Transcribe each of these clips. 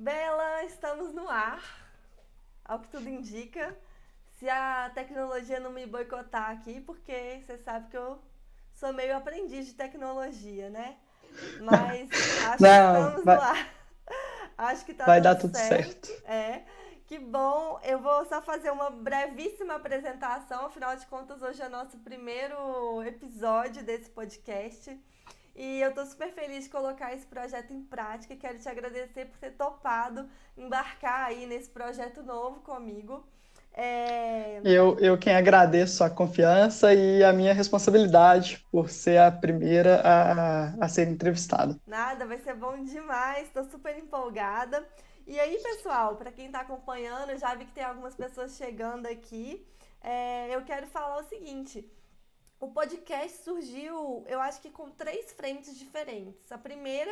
Bela, estamos no ar, ao que tudo indica. Se a tecnologia não me boicotar aqui, porque você sabe que eu sou meio aprendiz de tecnologia, né? Mas acho que Não, estamos no vai, ar. Acho que tá vai tudo dar tudo certo. certo. Que bom. Eu vou só fazer uma brevíssima apresentação, afinal de contas, hoje é o nosso primeiro episódio desse podcast. E eu tô super feliz de colocar esse projeto em prática e quero te agradecer por ter topado embarcar aí nesse projeto novo comigo. É, Eu quem agradeço a confiança e a minha responsabilidade por ser a primeira a ser entrevistada. Nada, vai ser bom demais, tô super empolgada. E aí, pessoal, para quem tá acompanhando, eu já vi que tem algumas pessoas chegando aqui. Eu quero falar o seguinte: o podcast surgiu, eu acho que com três frentes diferentes. A primeira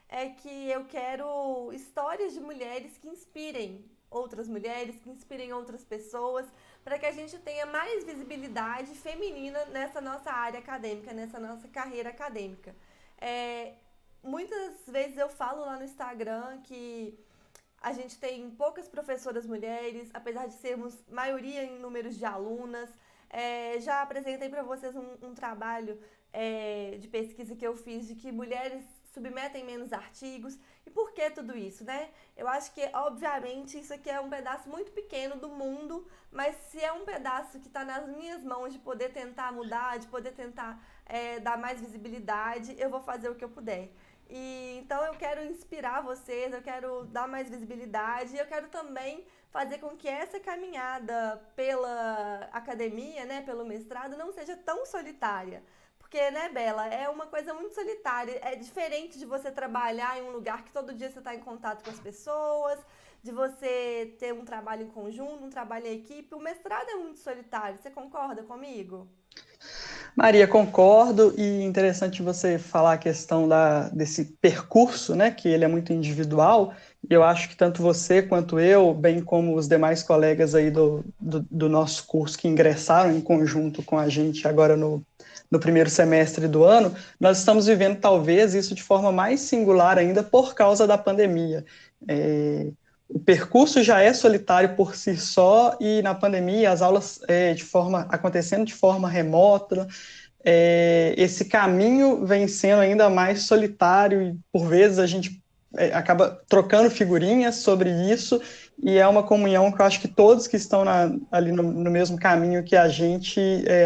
é que eu quero histórias de mulheres que inspirem outras mulheres, que inspirem outras pessoas, para que a gente tenha mais visibilidade feminina nessa nossa área acadêmica, nessa nossa carreira acadêmica. É, Muitas vezes eu falo lá no Instagram que a gente tem poucas professoras mulheres, apesar de sermos maioria em números de alunas. Já apresentei para vocês um trabalho de pesquisa que eu fiz de que mulheres submetem menos artigos. E por que tudo isso, né? Eu acho que, obviamente, isso aqui é um pedaço muito pequeno do mundo, mas se é um pedaço que está nas minhas mãos de poder tentar mudar, de poder tentar dar mais visibilidade, eu vou fazer o que eu puder. Então eu quero inspirar vocês, eu quero dar mais visibilidade e eu quero também fazer com que essa caminhada pela academia, né, pelo mestrado, não seja tão solitária. Porque, né, Bela, é uma coisa muito solitária. É diferente de você trabalhar em um lugar que todo dia você está em contato com as pessoas, de você ter um trabalho em conjunto, um trabalho em equipe. O mestrado é muito solitário. Você concorda comigo? Maria, concordo, e interessante você falar a questão desse percurso, né, que ele é muito individual. Eu acho que tanto você quanto eu, bem como os demais colegas aí do nosso curso que ingressaram em conjunto com a gente agora no primeiro semestre do ano, nós estamos vivendo talvez isso de forma mais singular ainda por causa da pandemia. O percurso já é solitário por si só e na pandemia as aulas acontecendo de forma remota, esse caminho vem sendo ainda mais solitário e por vezes a gente acaba trocando figurinhas sobre isso e é uma comunhão que eu acho que todos que estão ali no mesmo caminho que a gente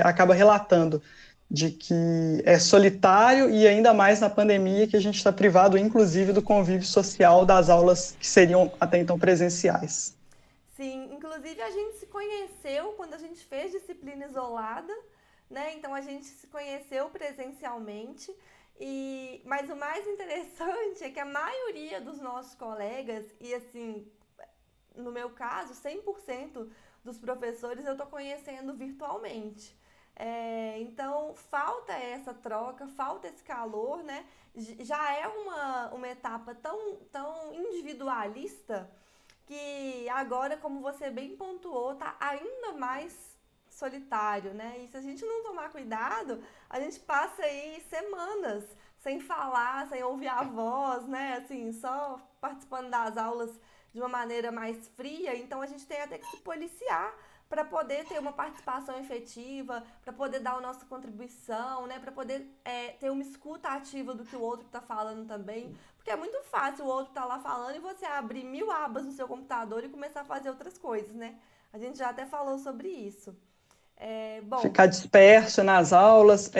acaba relatando de que é solitário e ainda mais na pandemia que a gente está privado, inclusive, do convívio social das aulas que seriam até então presenciais. Sim, inclusive a gente se conheceu quando a gente fez disciplina isolada, né? Então a gente se conheceu presencialmente. Mas o mais interessante é que a maioria dos nossos colegas, e assim, no meu caso, 100% dos professores eu estou conhecendo virtualmente. Então, falta essa troca, falta esse calor, né? Já é uma etapa tão individualista que agora, como você bem pontuou, tá ainda mais solitário, né? E se a gente não tomar cuidado, a gente passa aí semanas sem falar, sem ouvir a voz, né? Assim, só participando das aulas de uma maneira mais fria. Então a gente tem até que se policiar para poder ter uma participação efetiva, para poder dar a nossa contribuição, né? Para poder ter uma escuta ativa do que o outro está falando também. Porque é muito fácil o outro estar lá falando e você abrir 1000 abas no seu computador e começar a fazer outras coisas, né? A gente já até falou sobre isso. Bom, Ficar disperso nas aulas,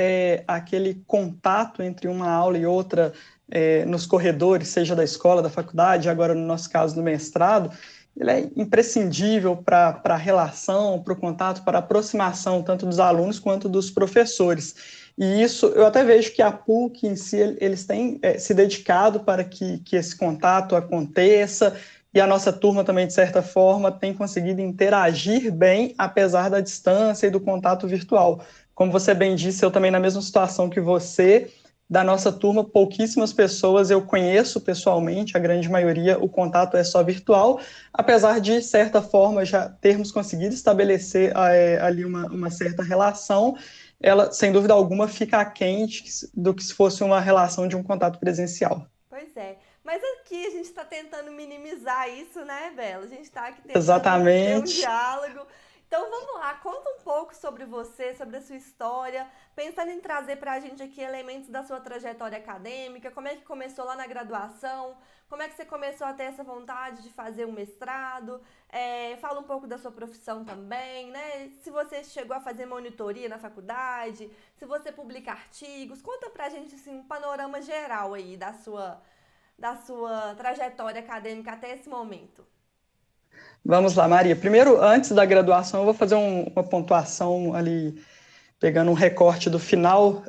aquele contato entre uma aula e outra nos corredores, seja da escola, da faculdade, agora no nosso caso do mestrado, ele é imprescindível para a relação, para o contato, para a aproximação tanto dos alunos quanto dos professores. E isso, eu até vejo que a PUC em si, eles têm se dedicado para que esse contato aconteça, e a nossa turma também, de certa forma, tem conseguido interagir bem, apesar da distância e do contato virtual. Como você bem disse, eu também na mesma situação que você, da nossa turma, pouquíssimas pessoas eu conheço pessoalmente, a grande maioria o contato é só virtual, apesar de, certa forma, já termos conseguido estabelecer ali uma certa relação, ela, sem dúvida alguma, fica aquém do que se fosse uma relação de um contato presencial. pois é. Mas aqui aqui, a gente está tentando minimizar isso, né, Bela? A gente está aqui tentando ter um Exatamente. diálogo. Então vamos lá, conta um pouco sobre você, sobre a sua história, pensando em trazer para a gente aqui elementos da sua trajetória acadêmica, como é que começou lá na graduação, como é que você começou a ter essa vontade de fazer um mestrado, fala um pouco da sua profissão também, né? Se você chegou a fazer monitoria na faculdade, se você publica artigos, conta pra gente assim, um panorama geral aí da sua trajetória acadêmica até esse momento. Vamos lá, Maria. Primeiro, antes da graduação, eu vou fazer uma pontuação ali, pegando um recorte do final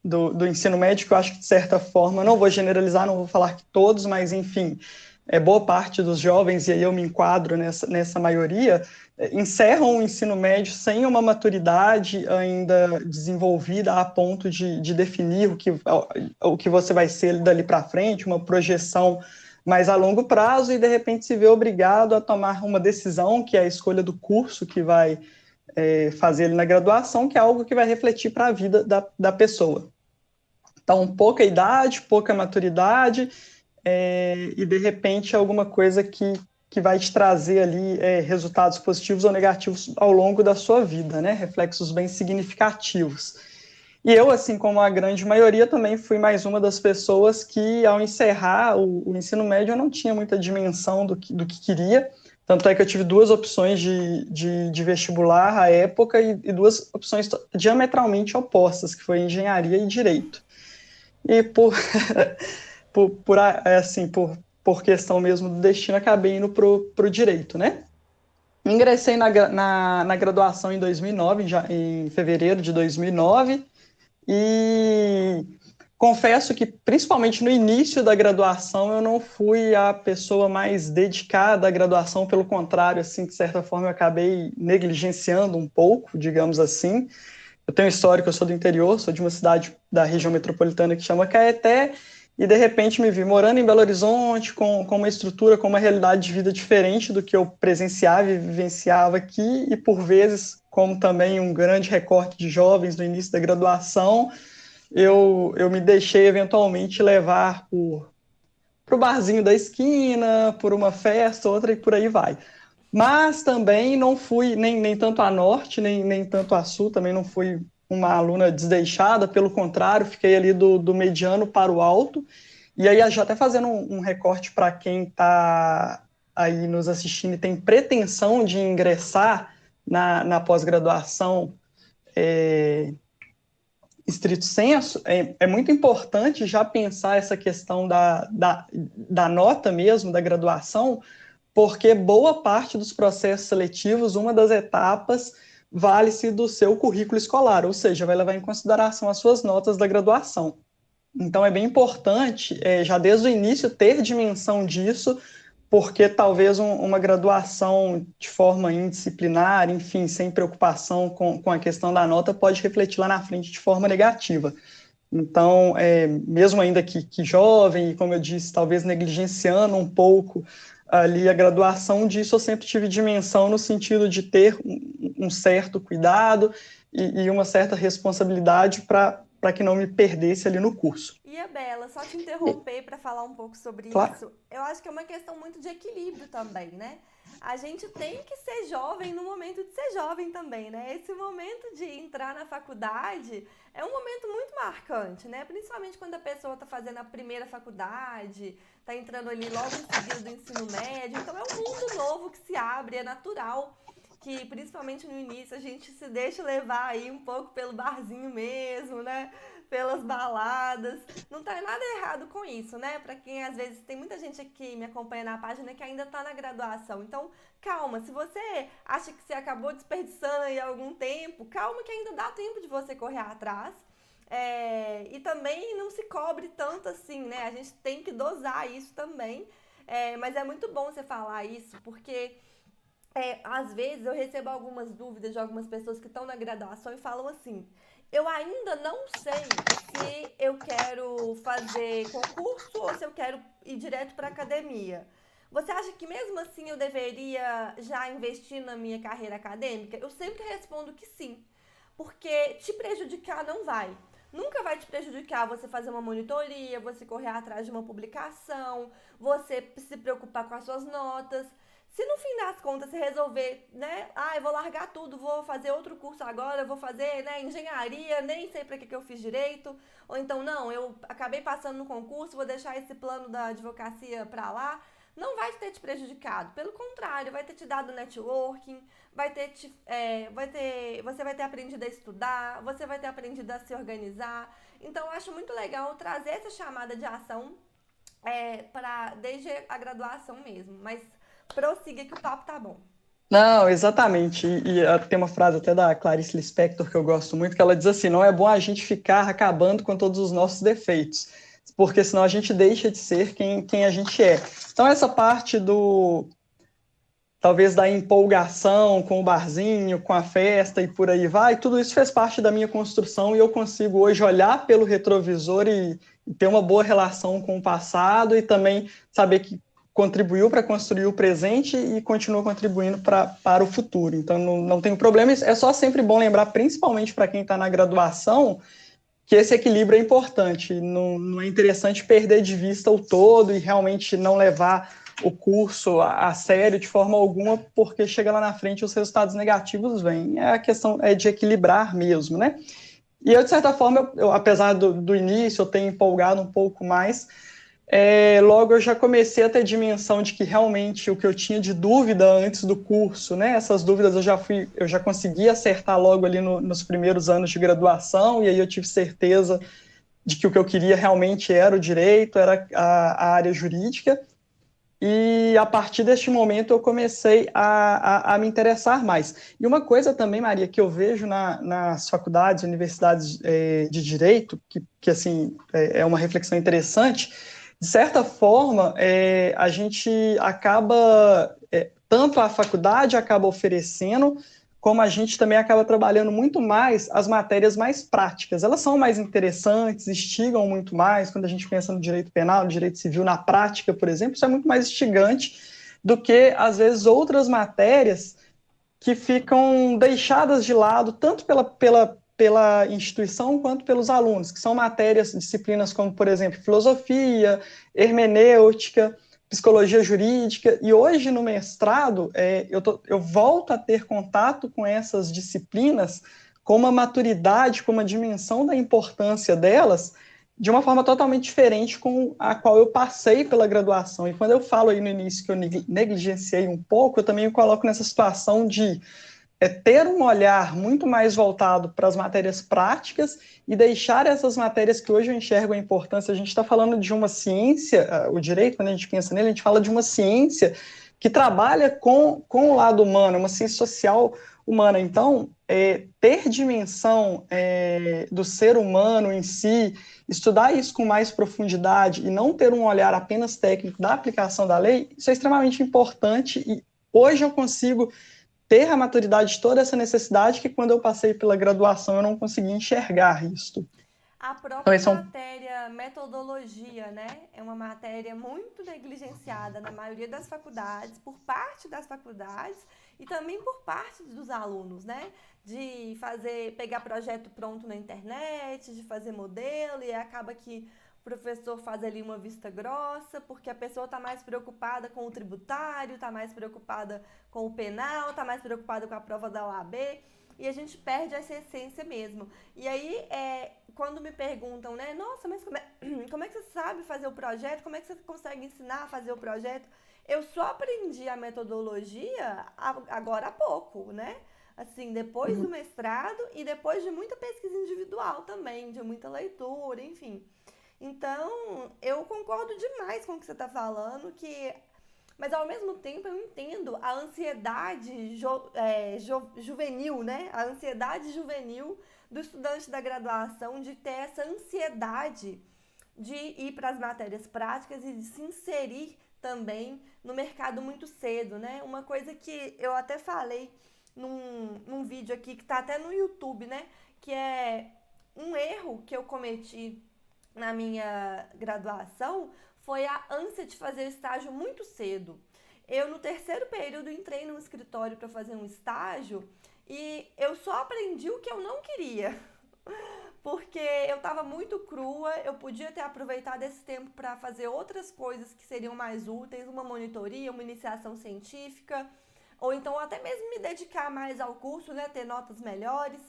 do ensino médio, que eu acho que, de certa forma, não vou generalizar, não vou falar que todos, mas, enfim, boa parte dos jovens, e aí eu me enquadro nessa maioria, encerram o ensino médio sem uma maturidade ainda desenvolvida a ponto de definir o que você vai ser dali para frente, uma projeção mais a longo prazo, e de repente se vê obrigado a tomar uma decisão, que é a escolha do curso que vai fazer ele na graduação, que é algo que vai refletir para a vida da pessoa. Então, pouca idade, pouca maturidade, e de repente alguma coisa que vai te trazer ali resultados positivos ou negativos ao longo da sua vida, né? Reflexos bem significativos. E eu, assim como a grande maioria, também fui mais uma das pessoas que, ao encerrar o ensino médio, eu não tinha muita dimensão do que queria. Tanto é que eu tive duas opções de vestibular à época e duas opções diametralmente opostas, que foi engenharia e direito. E por questão mesmo do destino, acabei indo para o direito, né? Ingressei na graduação em 2009, já, em fevereiro de 2009, e confesso que, principalmente no início da graduação, eu não fui a pessoa mais dedicada à graduação, pelo contrário, assim, de certa forma, eu acabei negligenciando um pouco, digamos assim. Eu tenho histórico, eu sou do interior, sou de uma cidade da região metropolitana que chama Caeté, e de repente me vi morando em Belo Horizonte, com uma estrutura, com uma realidade de vida diferente do que eu presenciava e vivenciava aqui, e por vezes, como também um grande recorte de jovens no início da graduação, eu me deixei eventualmente levar para o barzinho da esquina, por uma festa, outra e por aí vai. Mas também não fui nem tanto a norte, nem tanto a sul, também não fui uma aluna desdeixada, pelo contrário, fiquei ali do mediano para o alto. E aí, já até fazendo um recorte para quem está aí nos assistindo e tem pretensão de ingressar na pós-graduação, estrito senso, é muito importante já pensar essa questão da nota mesmo, da graduação, porque boa parte dos processos seletivos, uma das etapas, vale-se do seu currículo escolar, ou seja, vai levar em consideração as suas notas da graduação. Então, é bem importante, já desde o início, ter dimensão disso, porque talvez uma graduação de forma indisciplinar, enfim, sem preocupação com a questão da nota, pode refletir lá na frente de forma negativa. Então, mesmo ainda que jovem, e como eu disse, talvez negligenciando um pouco ali a graduação, disso eu sempre tive dimensão no sentido de ter um certo cuidado e uma certa responsabilidade para que não me perdesse ali no curso. E a Bela, só te interromper para falar um pouco sobre Claro. isso, eu acho que é uma questão muito de equilíbrio também, né? A gente tem que ser jovem no momento de ser jovem também, né? Esse momento de entrar na faculdade é um momento muito marcante, né? Principalmente quando a pessoa está fazendo a primeira faculdade, está entrando ali logo em seguida do ensino médio. Então é um mundo novo que se abre, é natural que principalmente no início a gente se deixa levar aí um pouco pelo barzinho mesmo, né? Pelas baladas. Não tá nada errado com isso, né? Pra quem às vezes tem muita gente aqui me acompanha na página que ainda tá na graduação. Então, calma, se você acha que você acabou desperdiçando aí algum tempo, calma que ainda dá tempo de você correr atrás. E também não se cobre tanto assim, né? A gente tem que dosar isso também. Mas é muito bom você falar isso, porque às vezes eu recebo algumas dúvidas de algumas pessoas que estão na graduação e falam assim: eu ainda não sei se eu quero fazer concurso ou se eu quero ir direto para academia. Você acha que mesmo assim eu deveria já investir na minha carreira acadêmica? Eu sempre respondo que sim, porque te prejudicar não vai. Nunca vai te prejudicar você fazer uma monitoria, você correr atrás de uma publicação, você se preocupar com as suas notas. Se no fim das contas você resolver, né? Eu vou largar tudo, vou fazer outro curso agora, vou fazer, né, engenharia, nem sei para que eu fiz direito. Ou então, não, eu acabei passando no concurso, vou deixar esse plano da advocacia para lá. Não vai ter te prejudicado. Pelo contrário, vai ter te dado networking, você vai ter aprendido a estudar, você vai ter aprendido a se organizar. Então, eu acho muito legal trazer essa chamada de ação desde a graduação mesmo. Mas prossiga que o papo tá bom. Não, exatamente. E tem uma frase até da Clarice Lispector que eu gosto muito, que ela diz assim: não é bom a gente ficar acabando com todos os nossos defeitos, porque senão a gente deixa de ser quem a gente é. Então, essa parte talvez da empolgação com o barzinho, com a festa e por aí vai, tudo isso fez parte da minha construção e eu consigo hoje olhar pelo retrovisor e ter uma boa relação com o passado e também saber que contribuiu para construir o presente e continua contribuindo para o futuro. Então, não tem problema. É só sempre bom lembrar, principalmente para quem está na graduação, que esse equilíbrio é importante. Não é interessante perder de vista o todo e realmente não levar o curso a sério de forma alguma, porque chega lá na frente e os resultados negativos vêm. A questão é de equilibrar mesmo, né? E eu, de certa forma, apesar do início, eu tenho empolgado um pouco mais, logo eu já comecei a ter dimensão de que realmente o que eu tinha de dúvida antes do curso, né? Essas dúvidas eu já consegui acertar logo ali nos primeiros anos de graduação, e aí eu tive certeza de que o que eu queria realmente era o direito, era a área jurídica. E a partir deste momento eu comecei a me interessar mais. E uma coisa também, Maria, que eu vejo nas faculdades, universidades de direito, que assim, é uma reflexão interessante, de certa forma, a gente acaba, tanto a faculdade acaba oferecendo, como a gente também acaba trabalhando muito mais as matérias mais práticas. Elas são mais interessantes, instigam muito mais, quando a gente pensa no direito penal, no direito civil, na prática, por exemplo, isso é muito mais instigante do que, às vezes, outras matérias que ficam deixadas de lado, tanto pela instituição quanto pelos alunos, que são matérias, disciplinas como, por exemplo, filosofia, hermenêutica, psicologia jurídica, e hoje no mestrado eu volto a ter contato com essas disciplinas com uma maturidade, com uma dimensão da importância delas, de uma forma totalmente diferente com a qual eu passei pela graduação. E quando eu falo aí no início que eu negligenciei um pouco, eu também me coloco nessa situação de ter um olhar muito mais voltado para as matérias práticas e deixar essas matérias que hoje eu enxergo a importância. A gente está falando de uma ciência, o direito, quando a gente pensa nele, a gente fala de uma ciência que trabalha com o lado humano, uma ciência social humana. Então, ter dimensão do ser humano em si, estudar isso com mais profundidade e não ter um olhar apenas técnico da aplicação da lei, isso é extremamente importante e hoje eu consigo ter a maturidade de toda essa necessidade que quando eu passei pela graduação eu não consegui enxergar isso. A própria matéria metodologia, né? É uma matéria muito negligenciada na maioria das faculdades, por parte das faculdades e também por parte dos alunos, né? De pegar projeto pronto na internet, de fazer modelo e acaba que o professor faz ali uma vista grossa, porque a pessoa está mais preocupada com o tributário, está mais preocupada com o penal, está mais preocupada com a prova da OAB, e a gente perde essa essência mesmo. E aí, quando me perguntam, né, nossa, mas como é que você sabe fazer o projeto? Como é que você consegue ensinar a fazer o projeto? Eu só aprendi a metodologia agora há pouco, né? Assim, depois do mestrado e depois de muita pesquisa individual também, de muita leitura, enfim. Então, eu concordo demais com o que você está falando, mas ao mesmo tempo eu entendo a ansiedade juvenil, né? A ansiedade juvenil do estudante da graduação de ter essa ansiedade de ir para as matérias práticas e de se inserir também no mercado muito cedo, né? Uma coisa que eu até falei num vídeo aqui que está até no YouTube, né? Que é um erro que eu cometi na minha graduação foi a ânsia de fazer estágio muito cedo. Eu, no terceiro período, entrei num escritório para fazer um estágio e eu só aprendi o que eu não queria. Porque eu estava muito crua, eu podia ter aproveitado esse tempo para fazer outras coisas que seriam mais úteis, uma monitoria, uma iniciação científica, ou então até mesmo me dedicar mais ao curso, né, ter notas melhores.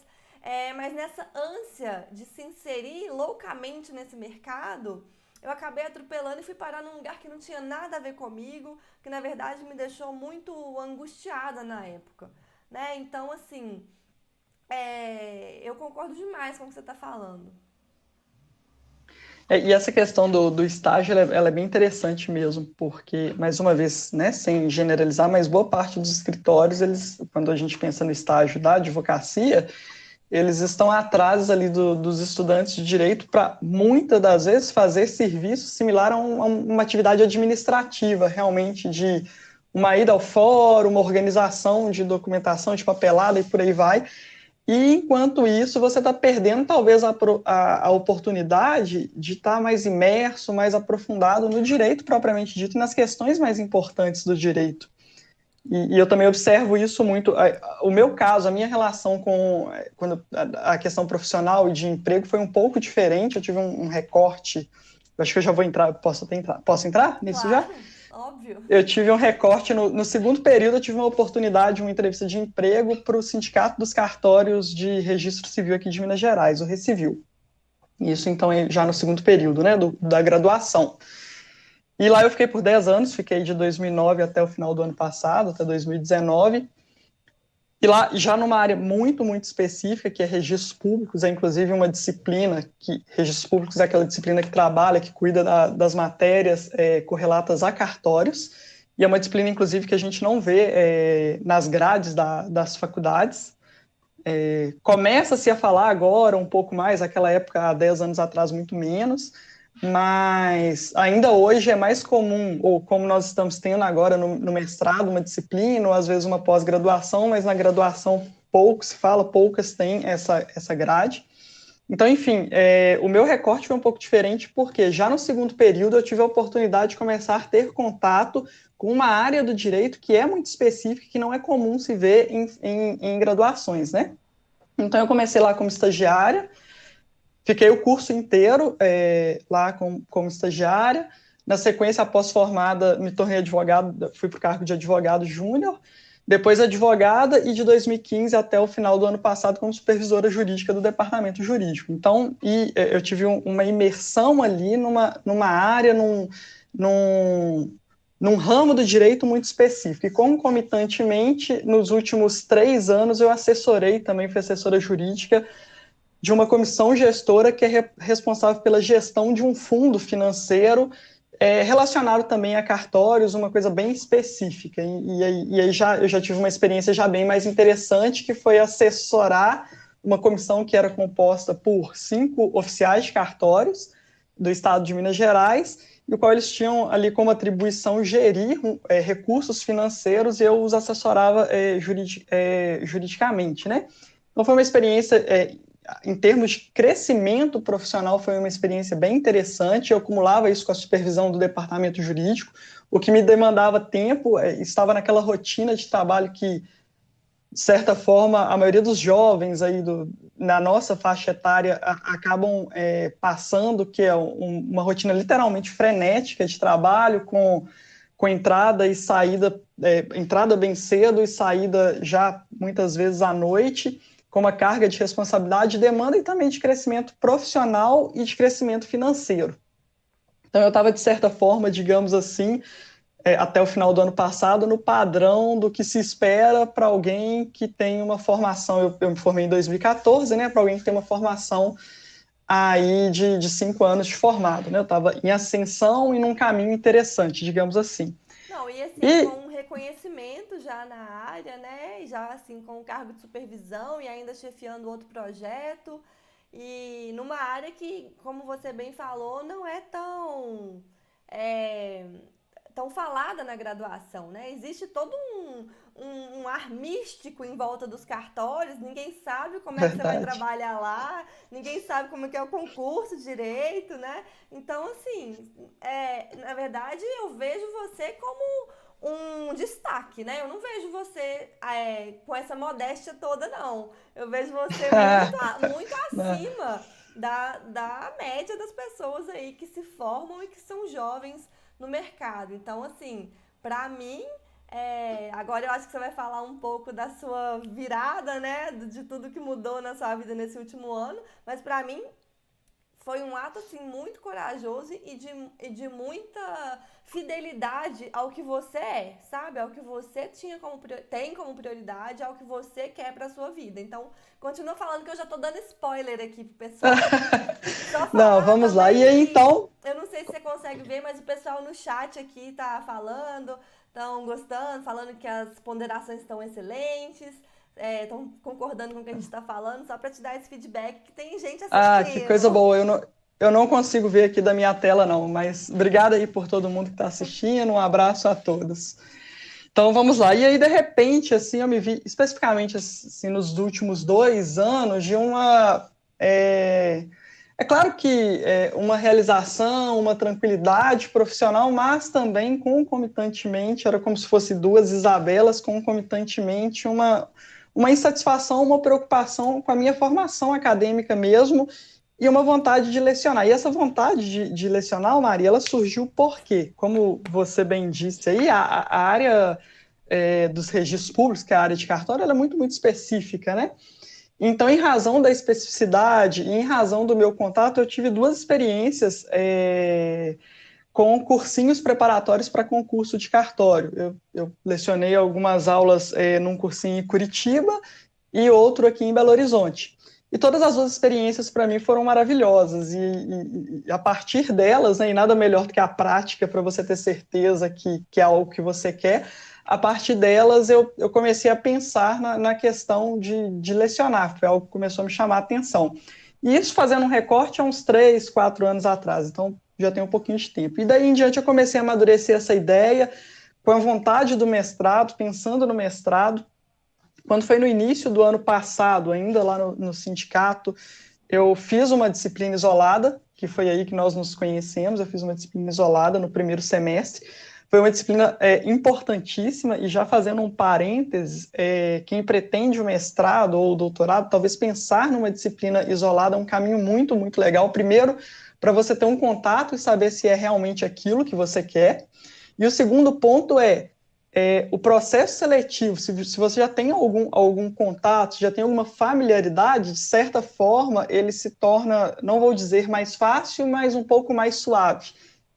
Mas nessa ânsia de se inserir loucamente nesse mercado, eu acabei atropelando e fui parar num lugar que não tinha nada a ver comigo, que na verdade me deixou muito angustiada na época, né? Então, assim, eu concordo demais com o que você está falando. E essa questão do estágio, ela é bem interessante mesmo, porque, mais uma vez, né, sem generalizar, mas boa parte dos escritórios, eles, quando a gente pensa no estágio da advocacia, eles estão atrás ali dos estudantes de direito para, muitas das vezes, fazer serviço similar a uma atividade administrativa, realmente, de uma ida ao fórum, uma organização de documentação, de papelada e por aí vai. E, enquanto isso, você está perdendo, talvez, a oportunidade de estar mais imerso, mais aprofundado no direito propriamente dito e nas questões mais importantes do direito. E eu também observo isso muito. O meu caso, a minha relação com quando a questão profissional e de emprego foi um pouco diferente. Eu tive um recorte. Eu acho que eu já vou entrar. Posso entrar nisso já? Claro, óbvio. Eu tive um recorte. No segundo período, eu tive uma oportunidade, uma entrevista de emprego para o Sindicato dos Cartórios de Registro Civil aqui de Minas Gerais, o Recivil. Isso, então, já no segundo período, né, da graduação. E lá eu fiquei por 10 anos, fiquei de 2009 até o final do ano passado, até 2019. E lá, já numa área muito, muito específica, que é registros públicos, é inclusive uma disciplina, que registros públicos é aquela disciplina que trabalha, que cuida das matérias correlatas a cartórios, e é uma disciplina, inclusive, que a gente não vê nas grades das faculdades. Começa-se a falar agora um pouco mais, naquela época, há 10 anos atrás, muito menos, mas ainda hoje é mais comum, ou como nós estamos tendo agora no mestrado, uma disciplina, ou às vezes uma pós-graduação, mas na graduação pouco se fala, poucas têm essa grade. Então, enfim, o meu recorte foi um pouco diferente, porque já no segundo período eu tive a oportunidade de começar a ter contato com uma área do direito que é muito específica, que não é comum se ver em graduações, né? Então, eu comecei lá como estagiária, fiquei o curso inteiro lá como estagiária. Na sequência, após formada, me tornei advogado, fui para o cargo de advogado júnior, depois advogada e de 2015 até o final do ano passado como supervisora jurídica do departamento jurídico. Então, eu tive uma imersão ali numa área, num ramo do direito muito específico. E concomitantemente, nos últimos 3 anos, eu assessorei, também fui assessora jurídica de uma comissão gestora que é responsável pela gestão de um fundo financeiro relacionado também a cartórios, uma coisa bem específica. E aí eu já tive uma experiência já bem mais interessante, que foi assessorar uma comissão que era composta por 5 oficiais de cartórios do estado de Minas Gerais, e o qual eles tinham ali como atribuição gerir recursos financeiros, e eu os assessorava juridicamente, né? Então foi uma experiência em termos de crescimento profissional, foi uma experiência bem interessante. Eu acumulava isso com a supervisão do departamento jurídico, o que me demandava tempo, estava naquela rotina de trabalho que, de certa forma, a maioria dos jovens aí na nossa faixa etária acabam passando, que é uma rotina literalmente frenética de trabalho, com entrada e saída, entrada bem cedo e saída já muitas vezes à noite, com uma carga de responsabilidade, demanda e também de crescimento profissional e de crescimento financeiro. Então, eu estava, de certa forma, digamos assim, até o final do ano passado, no padrão do que se espera para alguém que tem uma formação. Eu me formei em 2014, né? Para alguém que tem uma formação aí de 5 anos de formado, né? Eu estava em ascensão e num caminho interessante, digamos assim. Não, e assim, com um reconhecimento já na área, né? E já assim, com um cargo de supervisão e ainda chefiando outro projeto. E numa área que, como você bem falou, não é é, tão falada na graduação, né? Existe todo um ar místico em volta dos cartórios, ninguém sabe como é que você vai Verdade. trabalhar lá, ninguém sabe como é que é o concurso direito, né? Então, assim, na verdade, eu vejo você como um destaque, né? Eu não vejo você com essa modéstia toda, não. Eu vejo você muito acima da média das pessoas aí que se formam e que são jovens no mercado. Então, assim, pra mim, agora eu acho que você vai falar um pouco da sua virada, né? De tudo que mudou na sua vida nesse último ano, mas pra mim foi um ato assim muito corajoso e de muita fidelidade ao que você é, sabe? Ao que você tem como prioridade, ao que você quer para sua vida. Então, continua falando que eu já tô dando spoiler aqui pro pessoal. Só Não, falar vamos lá. E também aí, que então, eu não sei se você consegue ver, mas o pessoal no chat aqui tá falando, estão gostando, falando que as ponderações estão excelentes, estão concordando com o que a gente está falando, só para te dar esse feedback que tem gente que coisa assistindo. boa. Eu não consigo ver aqui da minha tela, não, mas obrigado aí por todo mundo que está assistindo. Um abraço a todos. Então, vamos lá. E aí, de repente, assim, eu me vi, especificamente, assim, nos últimos 2 anos, de uma... É claro que uma realização, uma tranquilidade profissional, mas também concomitantemente, era como se fosse duas Isabelas, concomitantemente uma insatisfação, uma preocupação com a minha formação acadêmica mesmo, e uma vontade de lecionar. E essa vontade de lecionar, Maria, ela surgiu porque, como você bem disse aí, a área dos registros públicos, que é a área de cartório, ela é muito, muito específica, né? Então, em razão da especificidade e em razão do meu contato, eu tive 2 experiências com cursinhos preparatórios para concurso de cartório. Eu lecionei algumas aulas num cursinho em Curitiba e outro aqui em Belo Horizonte. E todas as 2 experiências, para mim, foram maravilhosas. E a partir delas, né, e nada melhor do que a prática para você ter certeza que é algo que você quer, a partir delas eu comecei a pensar na questão de lecionar. Foi algo que começou a me chamar a atenção. E isso fazendo um recorte há uns 3, 4 anos atrás. Então, já tem um pouquinho de tempo. E daí em diante eu comecei a amadurecer essa ideia, com a vontade do mestrado, pensando no mestrado. Quando foi no início do ano passado, ainda lá no sindicato, eu fiz uma disciplina isolada, que foi aí que nós nos conhecemos. Eu fiz uma disciplina isolada no primeiro semestre. Foi uma disciplina importantíssima, e já fazendo um parênteses, quem pretende o mestrado ou o doutorado, talvez pensar numa disciplina isolada é um caminho muito, muito legal. Primeiro, para você ter um contato e saber se é realmente aquilo que você quer. E o segundo ponto o processo seletivo. Se você já tem algum contato, já tem alguma familiaridade, de certa forma, ele se torna, não vou dizer mais fácil, mas um pouco mais suave.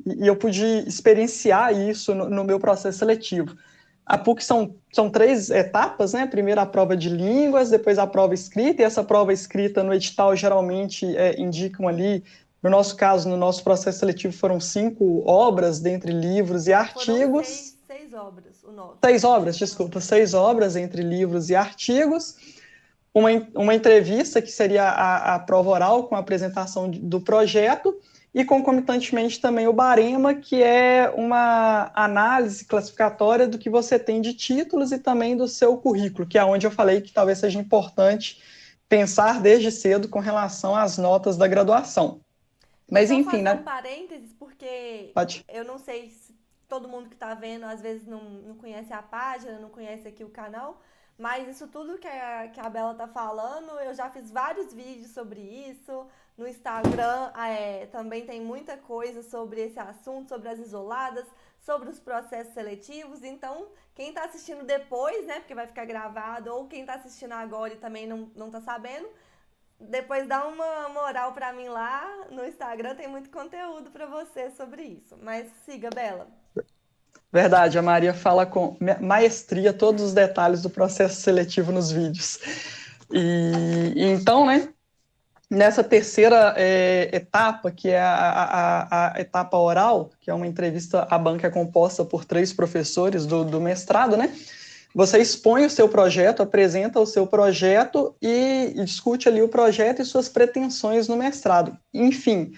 E eu pude experienciar isso no meu processo seletivo. A PUC são 3 etapas, né? Primeiro a prova de línguas, depois a prova escrita, e essa prova escrita no edital geralmente indicam ali, no nosso caso, no nosso processo seletivo, foram 5 obras, dentre livros e Foram artigos. seis obras, o nosso. 6 obras, desculpa, 6 obras entre livros e artigos. Uma entrevista, que seria a prova oral, com a apresentação do projeto, e concomitantemente também o barema, que é uma análise classificatória do que você tem de títulos e também do seu currículo, que é onde eu falei que talvez seja importante pensar desde cedo com relação às notas da graduação. Mas, Deixa eu enfim, fazer um né? parênteses, porque Pode. eu não sei se todo mundo que está vendo às vezes não conhece a página, não conhece aqui o canal, mas isso tudo que a Bela tá falando, eu já fiz vários vídeos sobre isso. No Instagram também tem muita coisa sobre esse assunto, sobre as isoladas, sobre os processos seletivos. Então, quem está assistindo depois, né, porque vai ficar gravado, ou quem está assistindo agora e também não tá sabendo, depois dá uma moral pra mim lá no Instagram, tem muito conteúdo pra você sobre isso. Mas siga, Bela. Verdade, a Maria fala com maestria todos os detalhes do processo seletivo nos vídeos. E então, né, nessa terceira etapa, que é a etapa oral, que é uma entrevista, a banca é composta por 3 professores do mestrado, né? Você expõe o seu projeto, apresenta o seu projeto e discute ali o projeto e suas pretensões no mestrado. Enfim,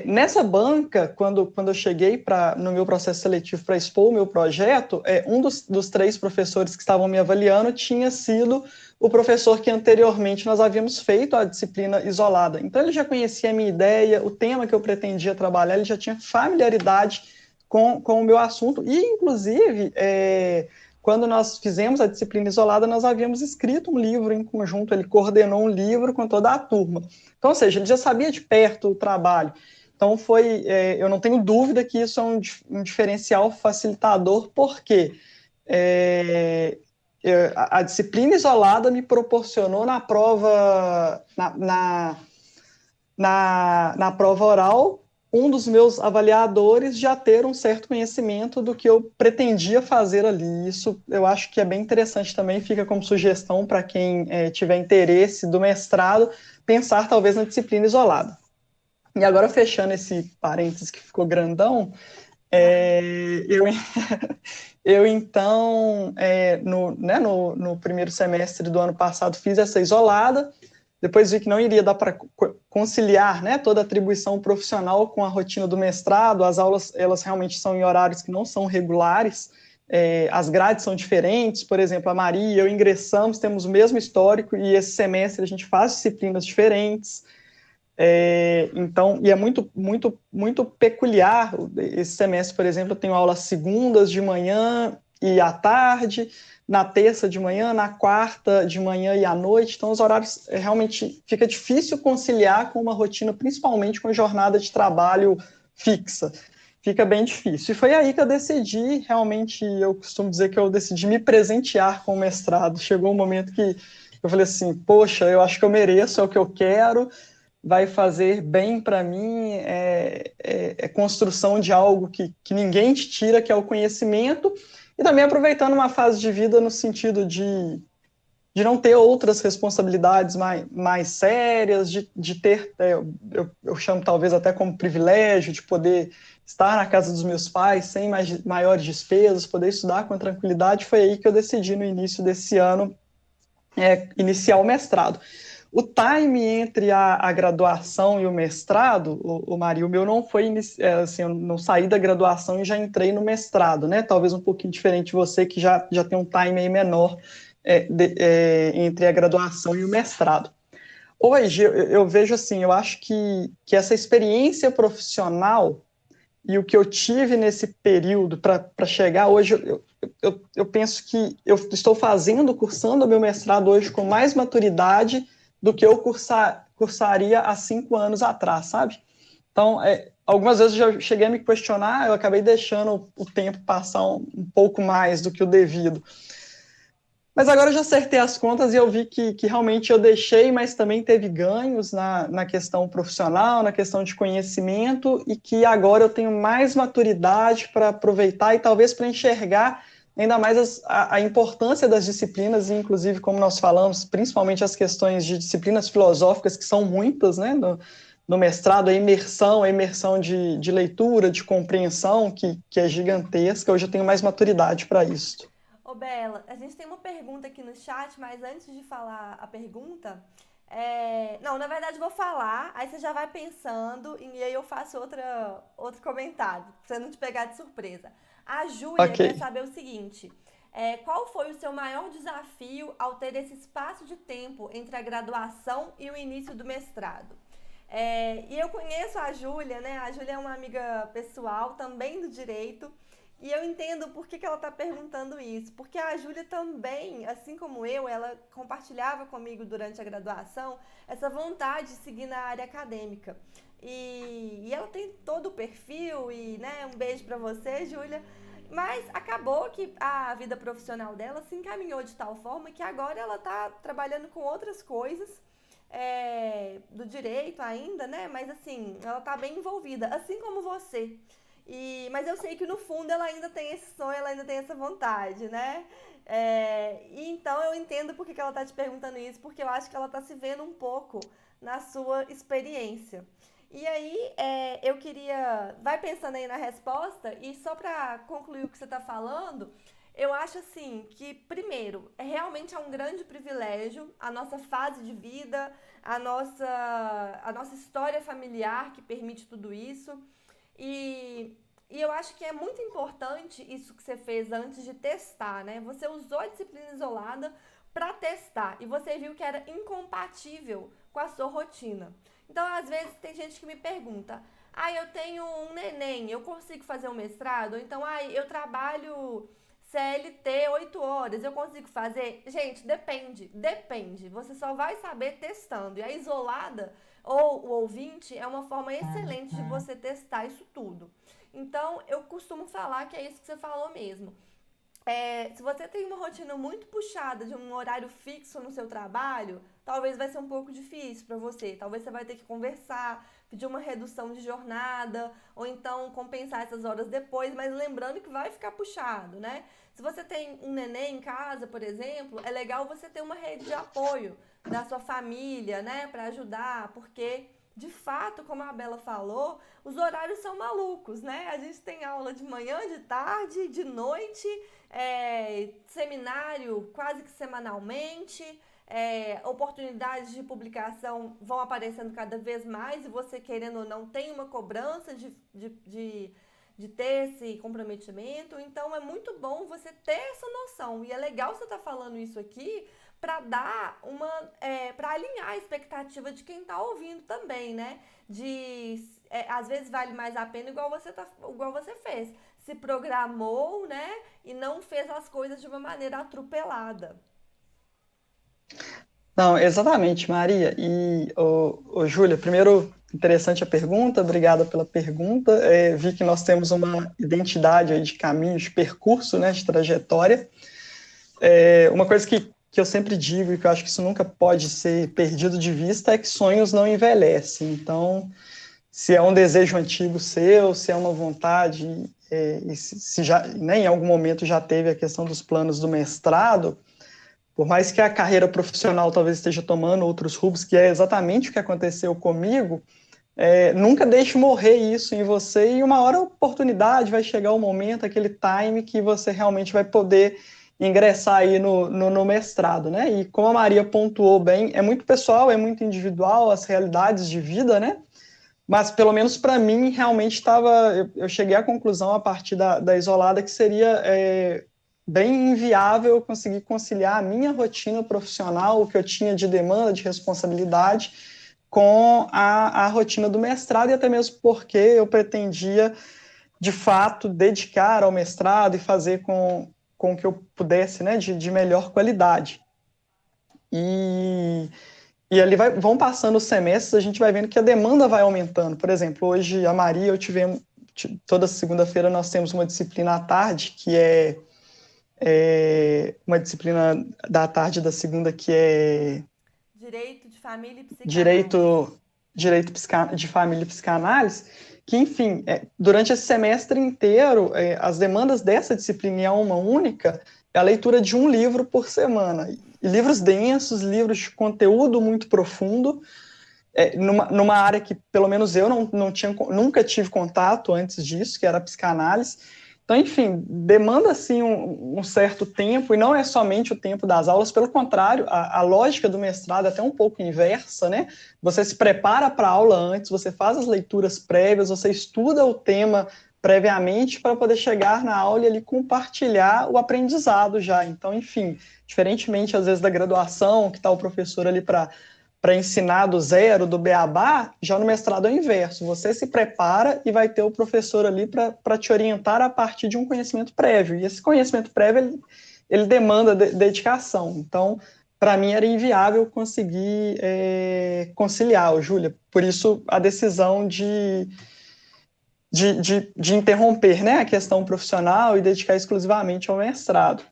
nessa banca, quando eu cheguei no meu processo seletivo para expor o meu projeto, um dos 3 professores que estavam me avaliando tinha sido o professor que anteriormente nós havíamos feito a disciplina isolada. Então, ele já conhecia a minha ideia, o tema que eu pretendia trabalhar, ele já tinha familiaridade com o meu assunto, e inclusive, quando nós fizemos a disciplina isolada, nós havíamos escrito um livro em conjunto, ele coordenou um livro com toda a turma. Então, ou seja, ele já sabia de perto o trabalho. Então, eu não tenho dúvida que isso é um diferencial facilitador, porque a disciplina isolada me proporcionou na prova, na prova oral, um dos meus avaliadores já ter um certo conhecimento do que eu pretendia fazer ali. Isso eu acho que é bem interessante também, fica como sugestão para quem tiver interesse do mestrado, pensar talvez na disciplina isolada. E agora, fechando esse parênteses que ficou grandão, eu então, no primeiro semestre do ano passado, fiz essa isolada, depois vi que não iria dar para conciliar, né, toda a atribuição profissional com a rotina do mestrado. As aulas, elas realmente são em horários que não são regulares, as grades são diferentes. Por exemplo, a Maria e eu ingressamos, temos o mesmo histórico, e esse semestre a gente faz disciplinas diferentes. Então, e é muito, muito, muito peculiar. Esse semestre, por exemplo, eu tenho aulas segundas de manhã e à tarde, na terça de manhã, na quarta de manhã e à noite. Então, os horários realmente fica difícil conciliar com uma rotina, principalmente com a jornada de trabalho fixa. Fica bem difícil. E foi aí que eu decidi, realmente, eu costumo dizer que eu decidi me presentear com o mestrado. Chegou um momento que eu falei assim, poxa, eu acho que eu mereço, é o que eu quero, vai fazer bem para mim, construção de algo que ninguém te tira, que é o conhecimento, e também aproveitando uma fase de vida no sentido de não ter outras responsabilidades mais sérias, de ter, eu chamo talvez até como privilégio, de poder estar na casa dos meus pais sem maiores despesas, poder estudar com tranquilidade. Foi aí que eu decidi, no início desse ano, iniciar o mestrado. O time entre a graduação e o mestrado, o Maria, o meu não foi, assim, eu não saí da graduação e já entrei no mestrado, né? Talvez um pouquinho diferente de você, que já tem um time aí menor entre a graduação e o mestrado. Hoje, eu vejo assim, eu acho que essa experiência profissional e o que eu tive nesse período para chegar hoje, eu penso que eu estou cursando o meu mestrado hoje com mais maturidade do que eu cursaria há 5 anos atrás, sabe? Então, algumas vezes eu já cheguei a me questionar, eu acabei deixando o tempo passar um pouco mais do que o devido. Mas agora eu já acertei as contas e eu vi que realmente eu deixei, mas também teve ganhos na questão profissional, na questão de conhecimento, e que agora eu tenho mais maturidade para aproveitar e talvez para enxergar ainda mais a importância das disciplinas, e inclusive, como nós falamos, principalmente as questões de disciplinas filosóficas, que são muitas, né, no mestrado, a imersão de leitura, de compreensão, que é gigantesca. Hoje eu tenho mais maturidade para isso. Ô, Bela, a gente tem uma pergunta aqui no chat, mas antes de falar a pergunta, não, na verdade eu vou falar, aí você já vai pensando e aí eu faço outro comentário, pra você não te pegar de surpresa. A Júlia quer Ok. saber o seguinte: qual foi o seu maior desafio ao ter esse espaço de tempo entre a graduação e o início do mestrado? E eu conheço a Júlia, né? A Júlia é uma amiga pessoal também do direito. E eu entendo por que ela está perguntando isso. Porque a Júlia também, assim como eu, ela compartilhava comigo durante a graduação essa vontade de seguir na área acadêmica. E ela tem todo o perfil, e né, um beijo para você, Júlia. Mas acabou que a vida profissional dela se encaminhou de tal forma que agora ela está trabalhando com outras coisas, do direito ainda, né? Mas assim, ela está bem envolvida, assim como você. Mas eu sei que no fundo ela ainda tem esse sonho, ela ainda tem essa vontade, né? E então eu entendo por que ela está te perguntando isso, porque eu acho que ela está se vendo um pouco na sua experiência. E aí, eu queria. Vai pensando aí na resposta, e só para concluir o que você está falando, eu acho assim que, primeiro, realmente é um grande privilégio a nossa fase de vida, a nossa história familiar que permite tudo isso. E eu acho que é muito importante isso que você fez antes de testar, né? Você usou a disciplina isolada para testar e você viu que era incompatível com a sua rotina. Então, às vezes, tem gente que me pergunta: eu tenho um neném, eu consigo fazer um mestrado? Ou então, eu trabalho CLT 8 horas, eu consigo fazer? Gente, depende. Você só vai saber testando. E a isolada ou o ouvinte é uma forma excelente de você testar isso tudo. Então, eu costumo falar que é isso que você falou mesmo. Se você tem uma rotina muito puxada de um horário fixo no seu trabalho, talvez vai ser um pouco difícil para você. Talvez você vai ter que conversar, pedir uma redução de jornada, ou então compensar essas horas depois, mas lembrando que vai ficar puxado, né? Se você tem um neném em casa, por exemplo, é legal você ter uma rede de apoio da sua família, né, para ajudar, porque de fato, como a Bela falou, os horários são malucos, né? A gente tem aula de manhã, de tarde, de noite, seminário quase que semanalmente, oportunidades de publicação vão aparecendo cada vez mais e você, querendo ou não, tem uma cobrança de ter esse comprometimento. Então, é muito bom você ter essa noção. E é legal você estar falando isso aqui para dar para alinhar a expectativa de quem está ouvindo também, né? Às vezes vale mais a pena igual você fez. Se programou, né? E não fez as coisas de uma maneira atropelada. Não, exatamente, Maria. Júlia, primeiro, interessante a pergunta, obrigada pela pergunta. Vi que nós temos uma identidade aí de caminho, de percurso, né, de trajetória. Uma coisa que eu sempre digo e que eu acho que isso nunca pode ser perdido de vista é que sonhos não envelhecem. Então, se é um desejo antigo seu, se é uma vontade, e se já, né, em algum momento já teve a questão dos planos do mestrado, por mais que a carreira profissional talvez esteja tomando outros rumos, que é exatamente o que aconteceu comigo, nunca deixe morrer isso em você, e uma hora a oportunidade vai chegar o momento, aquele time que você realmente vai poder ingressar aí no mestrado, né? E como a Maria pontuou bem, é muito pessoal, é muito individual, as realidades de vida, né? Mas, pelo menos para mim, realmente eu cheguei à conclusão, a partir da isolada, que seria bem inviável conseguir conciliar a minha rotina profissional, o que eu tinha de demanda, de responsabilidade, com a rotina do mestrado, e até mesmo porque eu pretendia, de fato, dedicar ao mestrado e fazer com que eu pudesse, né, de melhor qualidade. E ali vão passando os semestres, a gente vai vendo que a demanda vai aumentando. Por exemplo, hoje a Maria, toda segunda-feira nós temos uma disciplina à tarde, que é uma disciplina da tarde da segunda, que é Direito de Família e Psicanálise. Direito de Família e Psicanálise, que, enfim, durante esse semestre inteiro, as demandas dessa disciplina é uma única, é a leitura de um livro por semana. E livros densos, livros de conteúdo muito profundo, numa área que, pelo menos eu nunca tive contato antes disso, que era a psicanálise. Então, enfim, demanda, assim, um certo tempo, e não é somente o tempo das aulas, pelo contrário, a lógica do mestrado é até um pouco inversa, né? Você se prepara para a aula antes, você faz as leituras prévias, você estuda o tema previamente para poder chegar na aula e ali compartilhar o aprendizado já. Então, enfim, diferentemente, às vezes, da graduação, que está o professor ali para ensinar do zero, do beabá, já no mestrado é o inverso. Você se prepara e vai ter o professor ali para te orientar a partir de um conhecimento prévio. E esse conhecimento prévio, ele demanda dedicação. Então, para mim, era inviável conseguir conciliar, Júlia. Por isso, a decisão de interromper, né, a questão profissional e dedicar exclusivamente ao mestrado.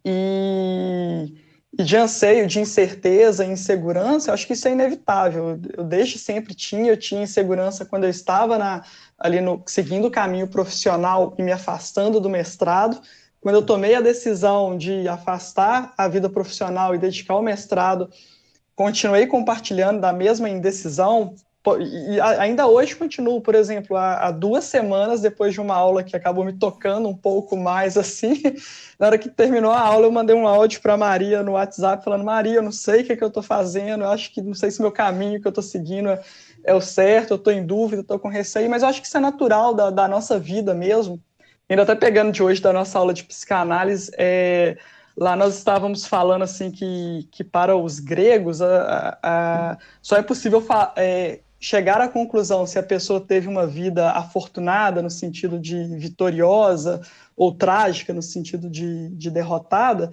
E de anseio, de incerteza, insegurança, eu acho que isso é inevitável. Eu desde sempre eu tinha insegurança quando eu estava seguindo o caminho profissional e me afastando do mestrado. Quando eu tomei a decisão de afastar a vida profissional e dedicar ao mestrado, continuei compartilhando da mesma indecisão, e ainda hoje continuo. Por exemplo, há 2 semanas, depois de uma aula que acabou me tocando um pouco mais, assim, na hora que terminou a aula, eu mandei um áudio para a Maria no WhatsApp, falando: Maria, eu não sei o que eu estou fazendo, eu acho que não sei se meu caminho que eu estou seguindo é o certo, eu estou em dúvida, estou com receio, mas eu acho que isso é natural da nossa vida mesmo. Ainda até pegando de hoje da nossa aula de psicanálise, lá nós estávamos falando assim que para os gregos só é possível chegar à conclusão se a pessoa teve uma vida afortunada no sentido de vitoriosa ou trágica no sentido de derrotada,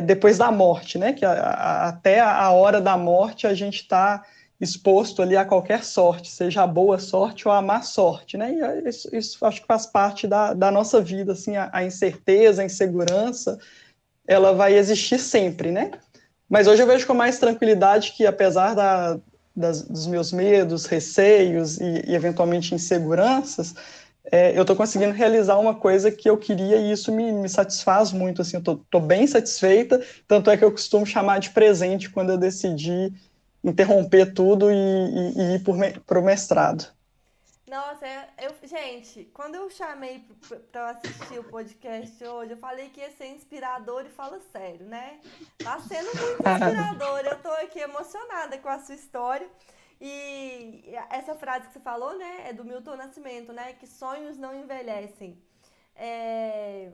depois da morte, né? Que até a hora da morte a gente está exposto ali a qualquer sorte, seja a boa sorte ou a má sorte, né? E isso acho que faz parte da nossa vida, assim, a incerteza, a insegurança, ela vai existir sempre, né? Mas hoje eu vejo com mais tranquilidade que, apesar dos meus medos, receios e eventualmente inseguranças, eu estou conseguindo realizar uma coisa que eu queria e isso me satisfaz muito. Assim, eu estou bem satisfeita, tanto é que eu costumo chamar de presente quando eu decidi interromper tudo e ir para o mestrado. Nossa, gente, quando eu chamei pra assistir o podcast hoje, eu falei que ia ser inspirador e falo sério, né? Tá sendo muito inspirador, eu tô aqui emocionada com a sua história. E essa frase que você falou, né, é do Milton Nascimento, né? Que sonhos não envelhecem. É,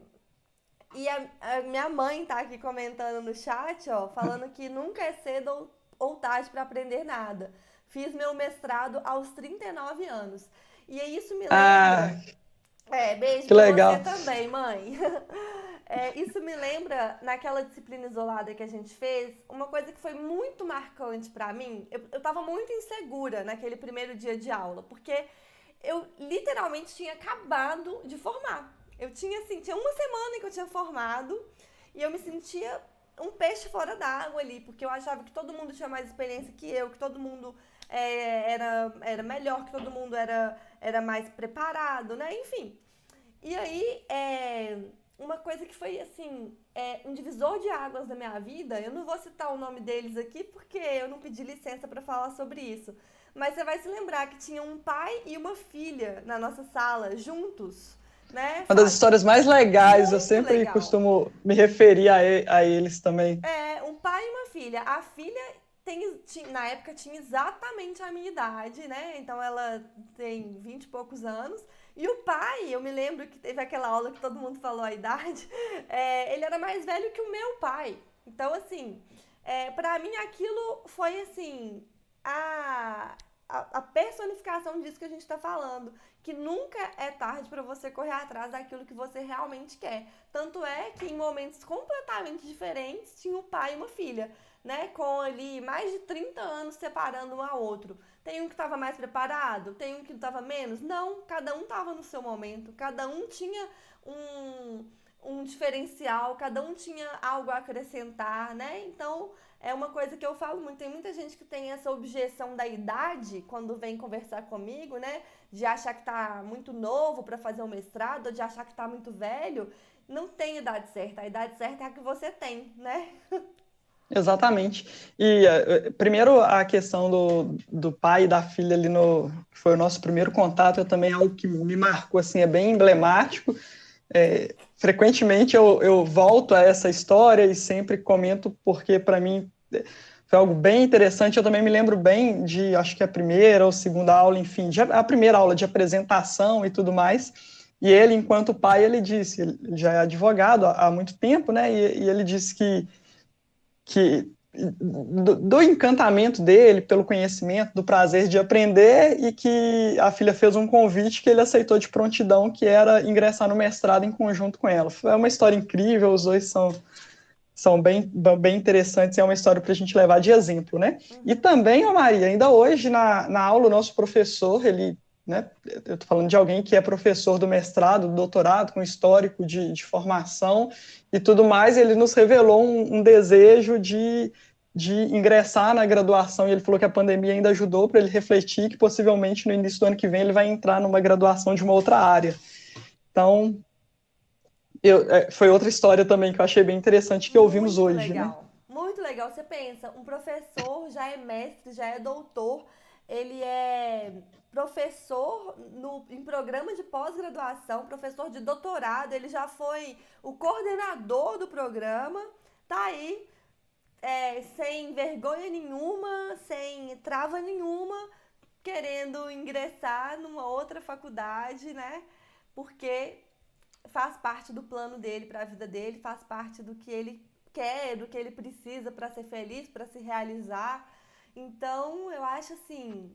E a minha mãe tá aqui comentando no chat, ó, falando que nunca é cedo ou tarde para aprender nada. Fiz meu mestrado aos 39 anos. E aí isso me Ah, lembra. Beijo que para você legal. também, mãe. Isso me lembra naquela disciplina isolada que a gente fez, uma coisa que foi muito marcante para mim. Eu tava muito insegura naquele primeiro dia de aula, porque eu literalmente tinha acabado de formar. Eu tinha assim, tinha uma semana que eu tinha formado e eu me sentia um peixe fora d'água ali, porque eu achava que todo mundo tinha mais experiência que eu, que todo mundo era melhor, que todo mundo era mais preparado, né? Enfim. E aí, uma coisa que foi assim, um divisor de águas da minha vida, eu não vou citar o nome deles aqui porque eu não pedi licença para falar sobre isso. Mas você vai se lembrar que tinha um pai e uma filha na nossa sala, juntos, né, Uma das Fábio? histórias mais legais, eu Muito sempre legal. costumo me referir a eles também. Um pai e uma filha. A filha na época tinha exatamente a minha idade, né? Então ela tem 20 e poucos anos. E o pai, eu me lembro que teve aquela aula que todo mundo falou a idade, ele era mais velho que o meu pai. Então, assim, para mim aquilo foi assim, a personificação disso que a gente está falando. Que nunca é tarde para você correr atrás daquilo que você realmente quer. Tanto é que em momentos completamente diferentes tinha um pai e uma filha, né? Com ali mais de 30 anos separando um ao outro. Tem um que estava mais preparado, tem um que estava menos. Não, cada um estava no seu momento, cada um tinha um diferencial, cada um tinha algo a acrescentar, né? Então, é uma coisa que eu falo muito. Tem muita gente que tem essa objeção da idade quando vem conversar comigo, né? De achar que tá muito novo para fazer um mestrado, ou de achar que tá muito velho. Não tem idade certa. A idade certa é a que você tem, né? Exatamente. E primeiro a questão do pai e da filha ali que foi o nosso primeiro contato, também é algo que me marcou, assim, é bem emblemático. Frequentemente eu volto a essa história e sempre comento porque para mim foi algo bem interessante. Eu também me lembro bem de, acho que a primeira ou segunda aula, enfim, a primeira aula de apresentação e tudo mais. E ele, enquanto pai, ele disse, ele já é advogado há muito tempo, né? E ele disse que do encantamento dele, pelo conhecimento, do prazer de aprender, e que a filha fez um convite que ele aceitou de prontidão, que era ingressar no mestrado em conjunto com ela. É uma história incrível, os dois são bem interessantes, é uma história para a gente levar de exemplo, né? E também, Maria, ainda hoje na aula, o nosso professor, ele, né, eu estou falando de alguém que é professor do mestrado, do doutorado, com histórico de formação e tudo mais, ele nos revelou um desejo de ingressar na graduação, e ele falou que a pandemia ainda ajudou para ele refletir que possivelmente no início do ano que vem ele vai entrar numa graduação de uma outra área. Então, foi outra história também que eu achei bem interessante que ouvimos Muito hoje, né? legal. Muito legal. Você pensa, um professor já é mestre, já é doutor, ele é professor em programa de pós-graduação, professor de doutorado, ele já foi o coordenador do programa, tá aí, sem vergonha nenhuma, sem trava nenhuma, querendo ingressar numa outra faculdade, né? Porque faz parte do plano dele para a vida dele, faz parte do que ele quer, do que ele precisa para ser feliz, para se realizar. Então, eu acho assim,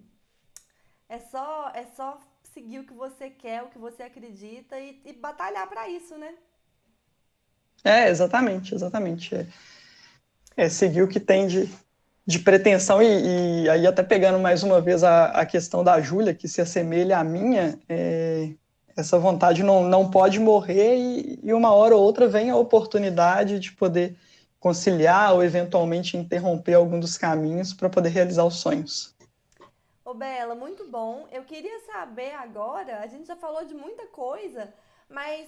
É só seguir o que você quer, o que você acredita e batalhar para isso, né? Exatamente, exatamente. É seguir o que tem de pretensão, e aí até pegando mais uma vez a questão da Júlia, que se assemelha à minha, essa vontade não pode morrer, e uma hora ou outra vem a oportunidade de poder conciliar ou eventualmente interromper algum dos caminhos para poder realizar os sonhos. Ô, Bela, muito bom. Eu queria saber agora, a gente já falou de muita coisa, mas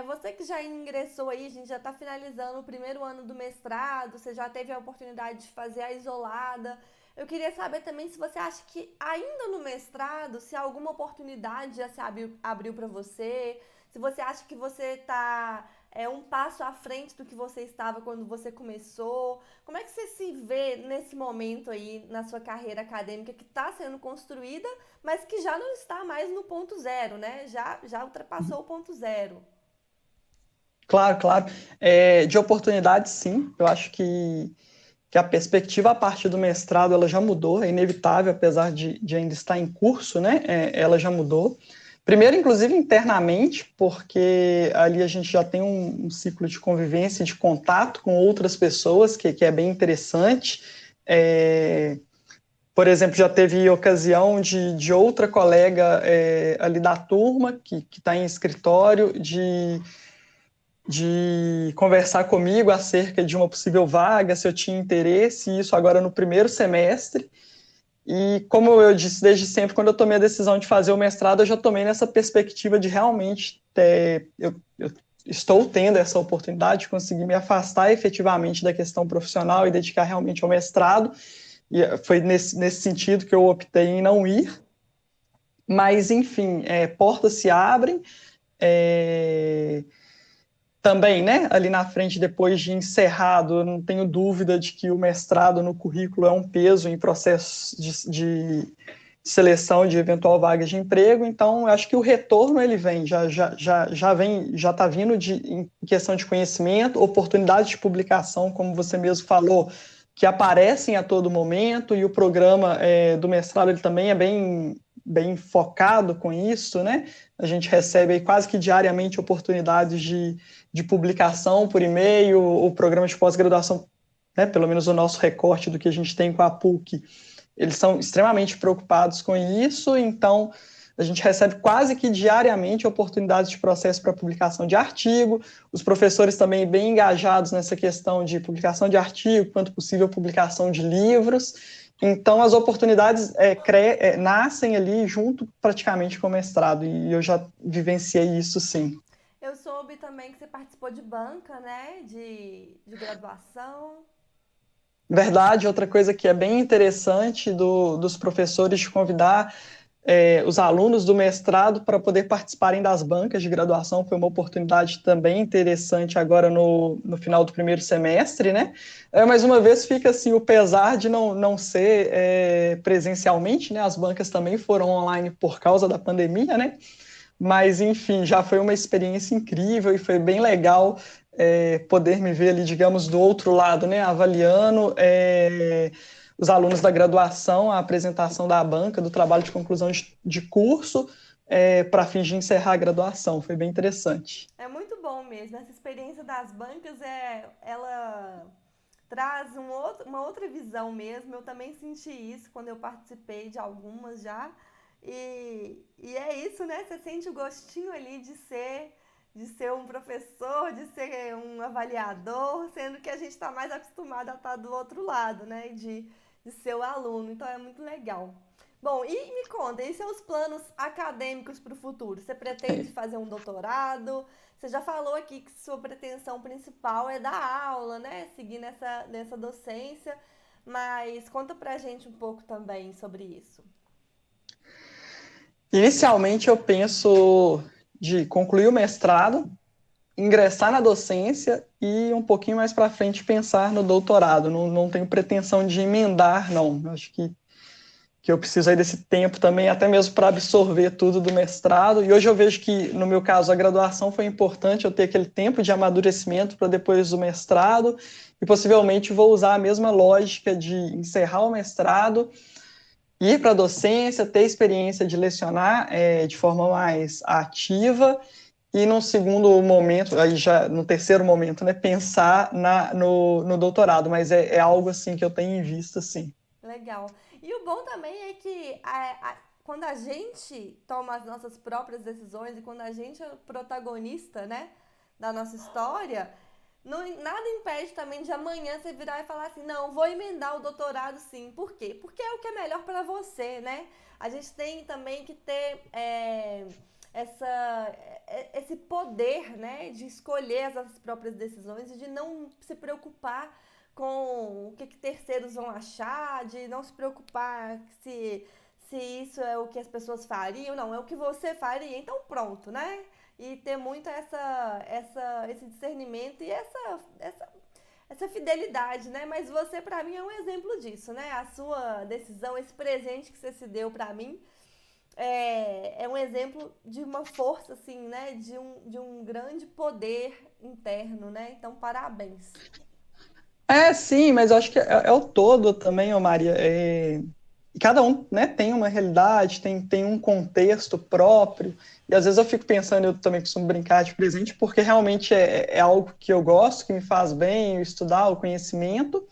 você que já ingressou aí, a gente já está finalizando o primeiro ano do mestrado, você já teve a oportunidade de fazer a isolada. Eu queria saber também se você acha que ainda no mestrado, se alguma oportunidade já se abriu para você, se você acha que você está um passo à frente do que você estava quando você começou. Como é que você se vê nesse momento aí na sua carreira acadêmica que está sendo construída, mas que já não está mais no ponto zero, né? Já ultrapassou o ponto zero. Claro, claro. De oportunidades, sim. Eu acho que a perspectiva a partir do mestrado ela já mudou, é inevitável, apesar de ainda estar em curso, né? Ela já mudou. Primeiro, inclusive, internamente, porque ali a gente já tem um ciclo de convivência, de contato com outras pessoas, que é bem interessante. Por exemplo, já teve ocasião de outra colega ali da turma, que está em escritório, de conversar comigo acerca de uma possível vaga, se eu tinha interesse, e isso agora no primeiro semestre. E como eu disse desde sempre, quando eu tomei a decisão de fazer o mestrado, eu já tomei nessa perspectiva de realmente eu estou tendo essa oportunidade de conseguir me afastar efetivamente da questão profissional e dedicar realmente ao mestrado. E foi nesse sentido que eu optei em não ir. Mas, enfim, portas se abrem. Também, né, ali na frente, depois de encerrado, eu não tenho dúvida de que o mestrado no currículo é um peso em processo de seleção de eventual vaga de emprego. Então, eu acho que o retorno ele vem, já está vindo em questão de conhecimento, oportunidades de publicação, como você mesmo falou, que aparecem a todo momento, e o programa do mestrado ele também é bem focado com isso, né? A gente recebe aí quase que diariamente oportunidades de publicação por e-mail, o programa de pós-graduação, né, pelo menos o nosso recorte do que a gente tem com a PUC, eles são extremamente preocupados com isso, então a gente recebe quase que diariamente oportunidades de processo para publicação de artigo, os professores também bem engajados nessa questão de publicação de artigo, quanto possível publicação de livros. Então as oportunidades nascem ali junto praticamente com o mestrado, e eu já vivenciei isso sim. Eu soube também que você participou de banca, né? De graduação. Verdade, outra coisa que é bem interessante dos professores de convidar os alunos do mestrado para poder participarem das bancas de graduação, foi uma oportunidade também interessante agora no final do primeiro semestre, né? Mais uma vez fica assim o pesar de não ser presencialmente, né? As bancas também foram online por causa da pandemia, né? Mas, enfim, já foi uma experiência incrível e foi bem legal poder me ver ali, digamos, do outro lado, né, avaliando os alunos da graduação, a apresentação da banca, do trabalho de conclusão de curso, para fins de encerrar a graduação. Foi bem interessante. É muito bom mesmo. Essa experiência das bancas, ela traz uma outra visão mesmo. Eu também senti isso quando eu participei de algumas já. E é isso, né? Você sente o gostinho ali de ser um professor, de ser um avaliador, sendo que a gente está mais acostumado a estar do outro lado, né? De ser o aluno. Então é muito legal. Bom, e me conta, e seus planos acadêmicos para o futuro? Você pretende fazer um doutorado? Você já falou aqui que sua pretensão principal é dar aula, né? Seguir nessa docência, mas conta pra gente um pouco também sobre isso. Inicialmente, eu penso de concluir o mestrado, ingressar na docência e um pouquinho mais para frente pensar no doutorado. Não tenho pretensão de emendar, não. Acho que eu preciso aí desse tempo também, até mesmo para absorver tudo do mestrado. E hoje eu vejo que, no meu caso, a graduação foi importante, eu ter aquele tempo de amadurecimento para depois do mestrado, e possivelmente vou usar a mesma lógica de encerrar o mestrado, ir para a docência, ter experiência de lecionar de forma mais ativa e no segundo momento, aí já no terceiro momento, né, pensar no doutorado, mas é algo assim que eu tenho em vista, sim. Legal. E o bom também é que quando a gente toma as nossas próprias decisões e quando a gente é o protagonista, né, da nossa história, não, nada impede também de amanhã você virar e falar assim, não, vou emendar o doutorado sim. Por quê? Porque é o que é melhor para você, né? A gente tem também que ter esse poder, né, de escolher as nossas próprias decisões e de não se preocupar com o que terceiros vão achar, de não se preocupar se isso é o que as pessoas fariam, não, é o que você faria, então pronto, né? E ter muito esse discernimento e essa fidelidade, né? Mas você, para mim, é um exemplo disso, né? A sua decisão, esse presente que você se deu para mim, é um exemplo de uma força, assim, né? De um grande poder interno, né? Então, parabéns. Sim, mas eu acho que é o todo também, ô Maria. Cada um, né, tem uma realidade, tem um contexto próprio, e às vezes eu fico pensando, eu também costumo brincar de presente, porque realmente é algo que eu gosto, que me faz bem, estudar o conhecimento,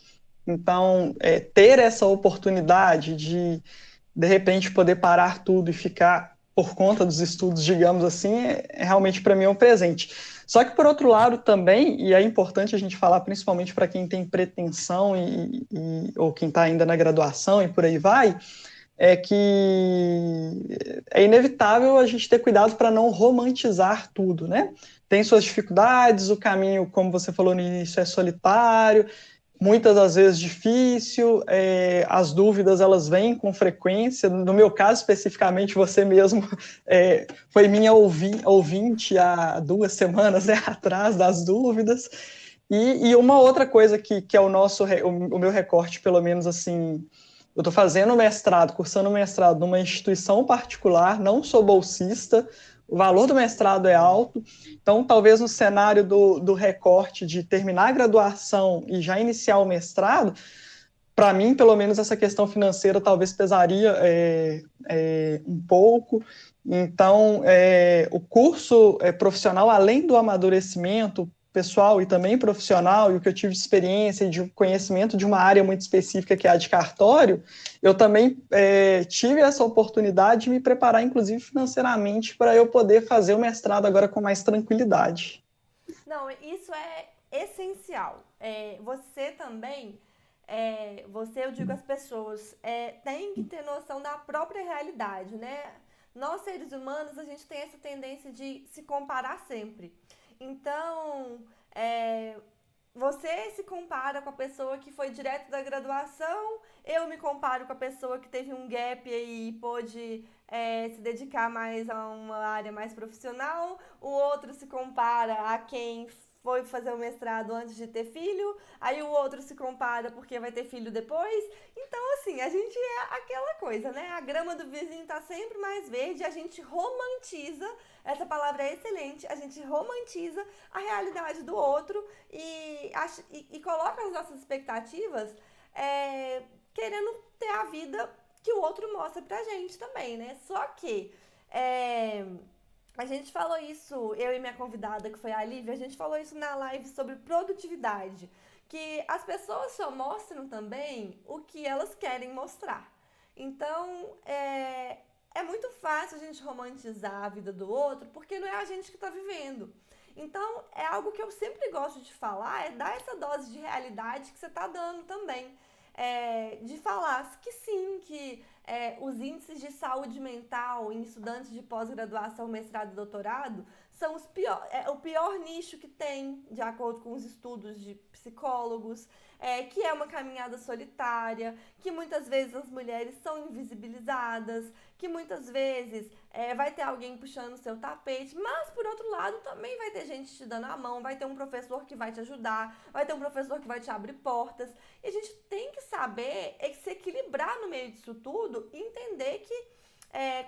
então ter essa oportunidade de repente, poder parar tudo e ficar por conta dos estudos, digamos assim, realmente para mim é um presente. Só que, por outro lado, também, e é importante a gente falar, principalmente para quem tem pretensão ou quem está ainda na graduação e por aí vai, é que é inevitável a gente ter cuidado para não romantizar tudo, né? Tem suas dificuldades, o caminho, como você falou no início, é solitário, muitas das vezes difícil, as dúvidas elas vêm com frequência. No meu caso especificamente, você mesmo foi minha ouvinte há 2 semanas, né, atrás das dúvidas. E uma outra coisa que é o meu recorte, pelo menos assim, eu estou fazendo mestrado, cursando mestrado numa instituição particular, não sou bolsista, o valor do mestrado é alto, então talvez no cenário do recorte de terminar a graduação e já iniciar o mestrado, para mim, pelo menos, essa questão financeira talvez pesaria um pouco. Então, o curso profissional, além do amadurecimento pessoal e também profissional, e o que eu tive de experiência e de conhecimento de uma área muito específica, que é a de cartório, eu também tive essa oportunidade de me preparar, inclusive financeiramente, para eu poder fazer o mestrado agora com mais tranquilidade. Não, isso é essencial. Você também, eu digo as pessoas, têm que ter noção da própria realidade, né? Nós, seres humanos, a gente tem essa tendência de se comparar sempre. Então, você se compara com a pessoa que foi direto da graduação, eu me comparo com a pessoa que teve um gap e pôde se dedicar mais a uma área mais profissional, o outro se compara a quem foi fazer o mestrado antes de ter filho, aí o outro se compara porque vai ter filho depois. Então, assim, a gente é aquela coisa, né? A grama do vizinho tá sempre mais verde, a gente romantiza, essa palavra é excelente, a gente romantiza a realidade do outro e coloca as nossas expectativas querendo ter a vida que o outro mostra pra gente também, né? Só que é, a gente falou isso, eu e minha convidada, que foi a Lívia, a gente falou isso na live sobre produtividade, que as pessoas só mostram também o que elas querem mostrar. Então, é muito fácil a gente romantizar a vida do outro, porque não é a gente que está vivendo. Então, é algo que eu sempre gosto de falar, é dar essa dose de realidade que você está dando também. De falar que sim, que os índices de saúde mental em estudantes de pós-graduação, mestrado e doutorado são o pior nicho que tem, de acordo com os estudos de psicólogos, que é uma caminhada solitária, que muitas vezes as mulheres são invisibilizadas, que muitas vezes vai ter alguém puxando o seu tapete, mas por outro lado também vai ter gente te dando a mão, vai ter um professor que vai te ajudar, vai ter um professor que vai te abrir portas. E a gente tem que saber se equilibrar no meio disso tudo e entender que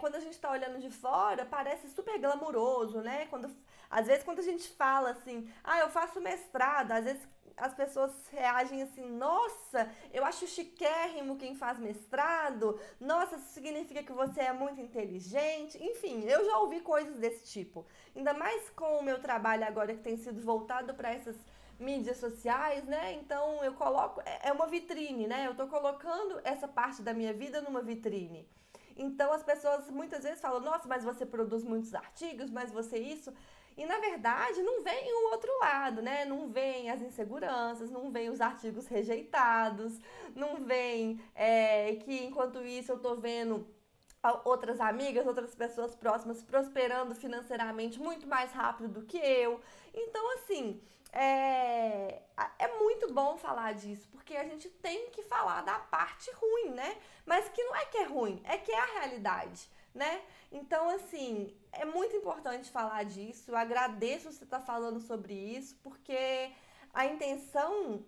quando a gente está olhando de fora, parece super glamuroso, né? Às vezes, quando a gente fala assim, eu faço mestrado, às vezes as pessoas reagem assim, nossa, eu acho chiquérrimo quem faz mestrado, nossa, isso significa que você é muito inteligente. Enfim, eu já ouvi coisas desse tipo. Ainda mais com o meu trabalho agora que tem sido voltado para essas mídias sociais, né? Então eu coloco, é uma vitrine, né? Eu tô colocando essa parte da minha vida numa vitrine. Então as pessoas muitas vezes falam, nossa, mas você produz muitos artigos, mas você isso. E na verdade não vem o outro lado, né? Não vem as inseguranças, não vem os artigos rejeitados, não vem que enquanto isso eu tô vendo outras amigas, outras pessoas próximas prosperando financeiramente muito mais rápido do que eu. Então, assim, é muito bom falar disso, porque a gente tem que falar da parte ruim, né? Mas que não é que é ruim, é que é a realidade, né? Então, assim, é muito importante falar disso. Eu agradeço você estar falando sobre isso, porque a intenção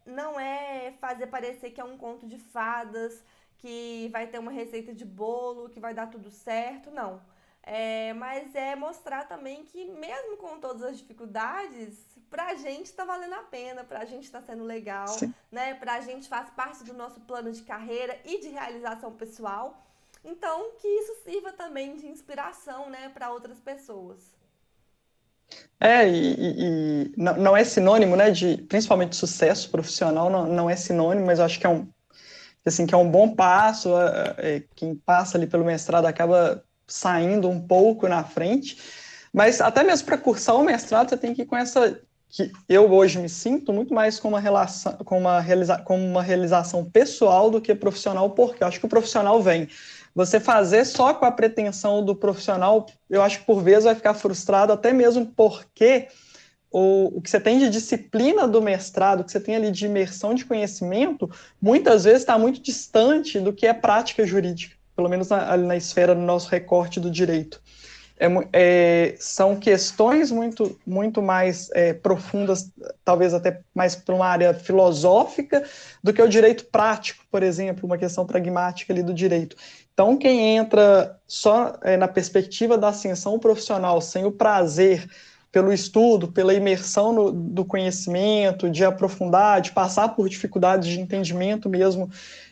não é fazer parecer que é um conto de fadas, que vai ter uma receita de bolo, que vai dar tudo certo, não. Mas é mostrar também que mesmo com todas as dificuldades, pra gente tá valendo a pena, pra gente tá sendo legal, Sim. né? Pra gente faz parte do nosso plano de carreira e de realização pessoal. Então, que isso sirva também de inspiração, né, para outras pessoas. Não é sinônimo, né, de principalmente sucesso profissional, não é sinônimo, mas eu acho que que é um bom passo. Quem passa ali pelo mestrado acaba saindo um pouco na frente, mas até mesmo para cursar o mestrado você tem que ir com essa, que eu hoje me sinto muito mais com uma realização pessoal do que profissional, porque eu acho que o profissional vem. Você fazer só com a pretensão do profissional, eu acho que por vezes vai ficar frustrado, até mesmo porque o que você tem de disciplina do mestrado, o que você tem ali de imersão de conhecimento, muitas vezes está muito distante do que é prática jurídica, pelo menos ali na esfera do nosso recorte do direito. São questões muito mais profundas, talvez até mais para uma área filosófica, do que o direito prático, por exemplo, uma questão pragmática ali do direito. Então, quem entra só na perspectiva da ascensão profissional, sem o prazer pelo estudo, pela imersão do conhecimento, de aprofundar, de passar por dificuldades de entendimento mesmo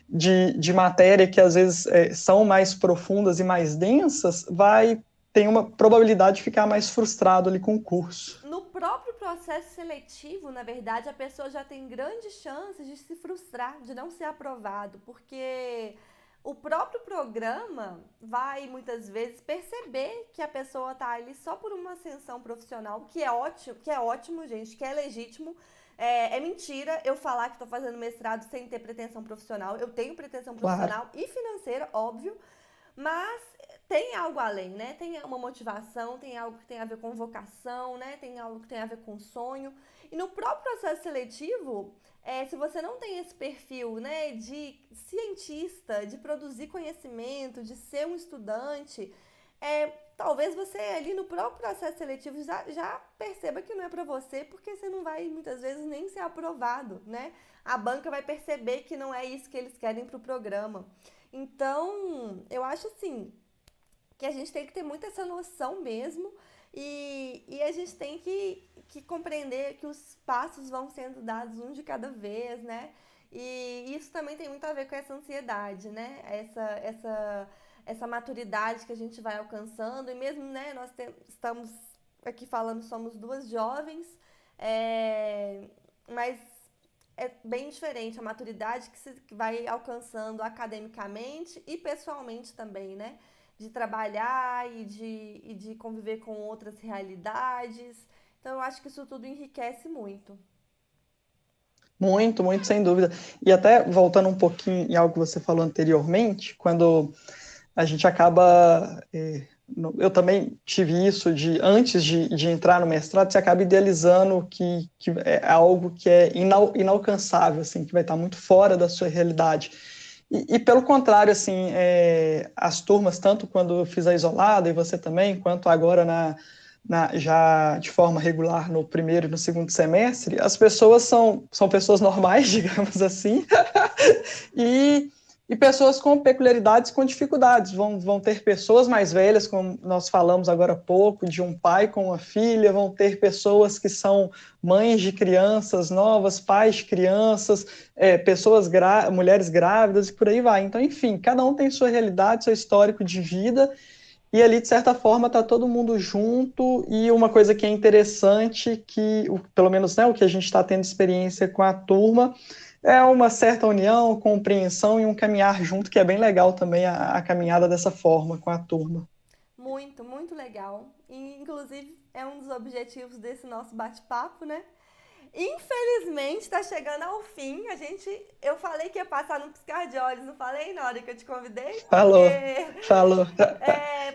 de matéria que às vezes são mais profundas e mais densas, tem uma probabilidade de ficar mais frustrado ali com o curso. No próprio processo seletivo, na verdade, a pessoa já tem grandes chances de se frustrar, de não ser aprovado, porque o próprio programa vai muitas vezes perceber que a pessoa está ali só por uma ascensão profissional, que é ótimo, gente, que é legítimo. É mentira eu falar que estou fazendo mestrado sem ter pretensão profissional. Eu tenho pretensão profissional e financeira, óbvio, mas tem algo além, né? Tem uma motivação, tem algo que tem a ver com vocação, né? Tem algo que tem a ver com sonho. E no próprio processo seletivo, se você não tem esse perfil, né, de cientista, de produzir conhecimento, de ser um estudante, talvez você ali no próprio processo seletivo já perceba que não é para você, porque você não vai muitas vezes nem ser aprovado, né? A banca vai perceber que não é isso que eles querem para o programa. Então, eu acho assim que a gente tem que ter muito essa noção mesmo e a gente tem que compreender que os passos vão sendo dados um de cada vez, né? E isso também tem muito a ver com essa ansiedade, né? Essa maturidade que a gente vai alcançando e mesmo, né, estamos aqui falando, somos duas jovens, mas é bem diferente a maturidade que se vai alcançando academicamente e pessoalmente também, né? De trabalhar e de conviver com outras realidades. Então, eu acho que isso tudo enriquece muito. Muito, muito, sem dúvida. E até voltando um pouquinho em algo que você falou anteriormente, quando a gente acaba... eu também tive isso antes de entrar no mestrado, você acaba idealizando que é algo que é inalcançável, assim, que vai estar muito fora da sua realidade. E pelo contrário, assim, as turmas, tanto quando eu fiz a isolada, e você também, quanto agora já de forma regular no primeiro e no segundo semestre, as pessoas são pessoas normais, digamos assim, e e pessoas com peculiaridades, com dificuldades. Vão ter pessoas mais velhas, como nós falamos agora há pouco, de um pai com uma filha, vão ter pessoas que são mães de crianças novas, pais de crianças, mulheres grávidas e por aí vai. Então, enfim, cada um tem sua realidade, seu histórico de vida, e ali, de certa forma, está todo mundo junto, e uma coisa que é interessante, que pelo menos, né, o que a gente está tendo experiência com a turma, é uma certa união, compreensão e um caminhar junto, que é bem legal também a caminhada dessa forma com a turma. Muito, muito legal. E, inclusive, é um dos objetivos desse nosso bate-papo, né? Infelizmente, está chegando ao fim. Eu falei que ia passar num piscar de olhos, não falei na hora que eu te convidei, porque Falou, falou.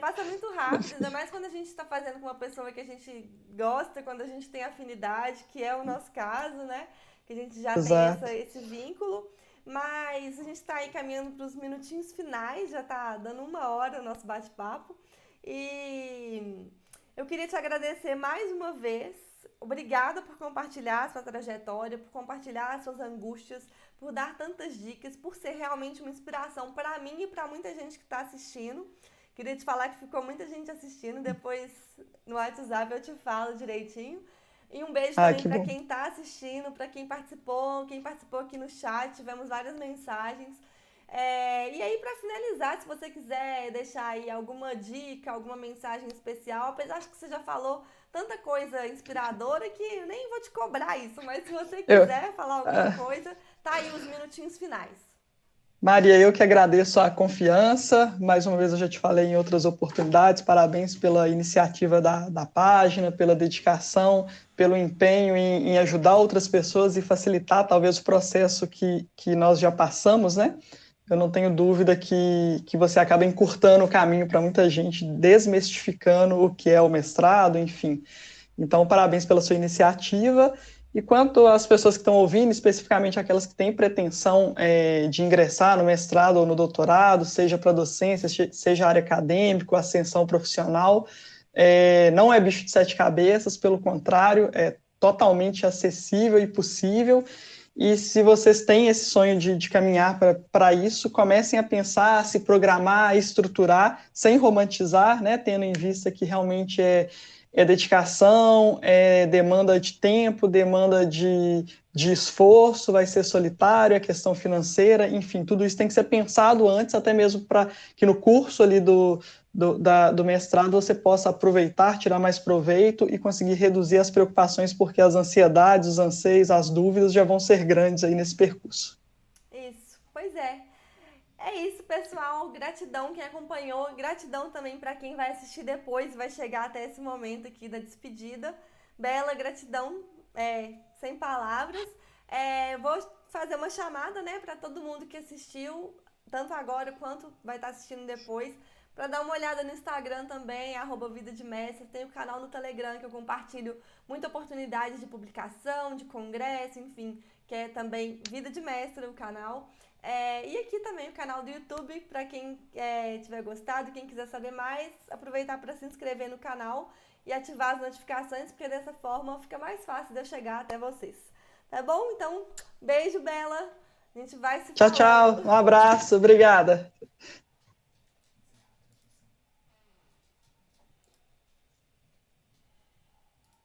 passa muito rápido, ainda mais quando a gente está fazendo com uma pessoa que a gente gosta, quando a gente tem afinidade, que é o nosso caso, né? Que a gente já tem Exato. esse vínculo. Mas a gente está aí caminhando para os minutinhos finais, já está dando 1 hora o nosso bate-papo. E eu queria te agradecer mais uma vez. Obrigada por compartilhar a sua trajetória, por compartilhar as suas angústias, por dar tantas dicas, por ser realmente uma inspiração para mim e para muita gente que está assistindo. Queria te falar que ficou muita gente assistindo, depois no WhatsApp eu te falo direitinho. E um beijo Ah, também que para bom. quem está assistindo, para quem participou aqui no chat, tivemos várias mensagens. E aí, para finalizar, se você quiser deixar aí alguma dica, alguma mensagem especial, apesar de que você já falou tanta coisa inspiradora que eu nem vou te cobrar isso, mas se você Eu, quiser falar alguma ah, coisa, tá aí os minutinhos finais. Maria, eu que agradeço a confiança. Mais uma vez, eu já te falei em outras oportunidades. Parabéns pela iniciativa da página, pela dedicação, pelo empenho em ajudar outras pessoas e facilitar talvez o processo que nós já passamos, né? Eu não tenho dúvida que você acaba encurtando o caminho para muita gente, desmistificando o que é o mestrado, enfim. Então, parabéns pela sua iniciativa. E quanto às pessoas que estão ouvindo, especificamente aquelas que têm pretensão de ingressar no mestrado ou no doutorado, seja para docência, seja área acadêmica, ascensão profissional, não é bicho de sete cabeças, pelo contrário, é totalmente acessível e possível. E se vocês têm esse sonho de caminhar para isso, comecem a pensar, a se programar, a estruturar, sem romantizar, né, tendo em vista que realmente é dedicação, é demanda de tempo, demanda de esforço, vai ser solitário, é questão financeira, enfim, tudo isso tem que ser pensado antes, até mesmo para que no curso ali do mestrado você possa aproveitar, tirar mais proveito e conseguir reduzir as preocupações, porque as ansiedades, os anseios, as dúvidas já vão ser grandes aí nesse percurso. Isso, pois é. É isso, pessoal. Gratidão quem acompanhou, gratidão também para quem vai assistir depois, vai chegar até esse momento aqui da despedida. Bela, gratidão, sem palavras. Vou fazer uma chamada, né, para todo mundo que assistiu, tanto agora quanto vai estar assistindo depois, para dar uma olhada no Instagram também, @Vida de Mestre. Tem o canal no Telegram que eu compartilho muita oportunidade de publicação, de congresso, enfim, que é também Vida de Mestre o canal. E aqui também o canal do YouTube, para quem tiver gostado, quem quiser saber mais, aproveitar para se inscrever no canal e ativar as notificações, porque dessa forma fica mais fácil de eu chegar até vocês. Tá bom? Então, beijo, Bela. A gente vai se Tchau, tchau. falando. Um abraço. Obrigada.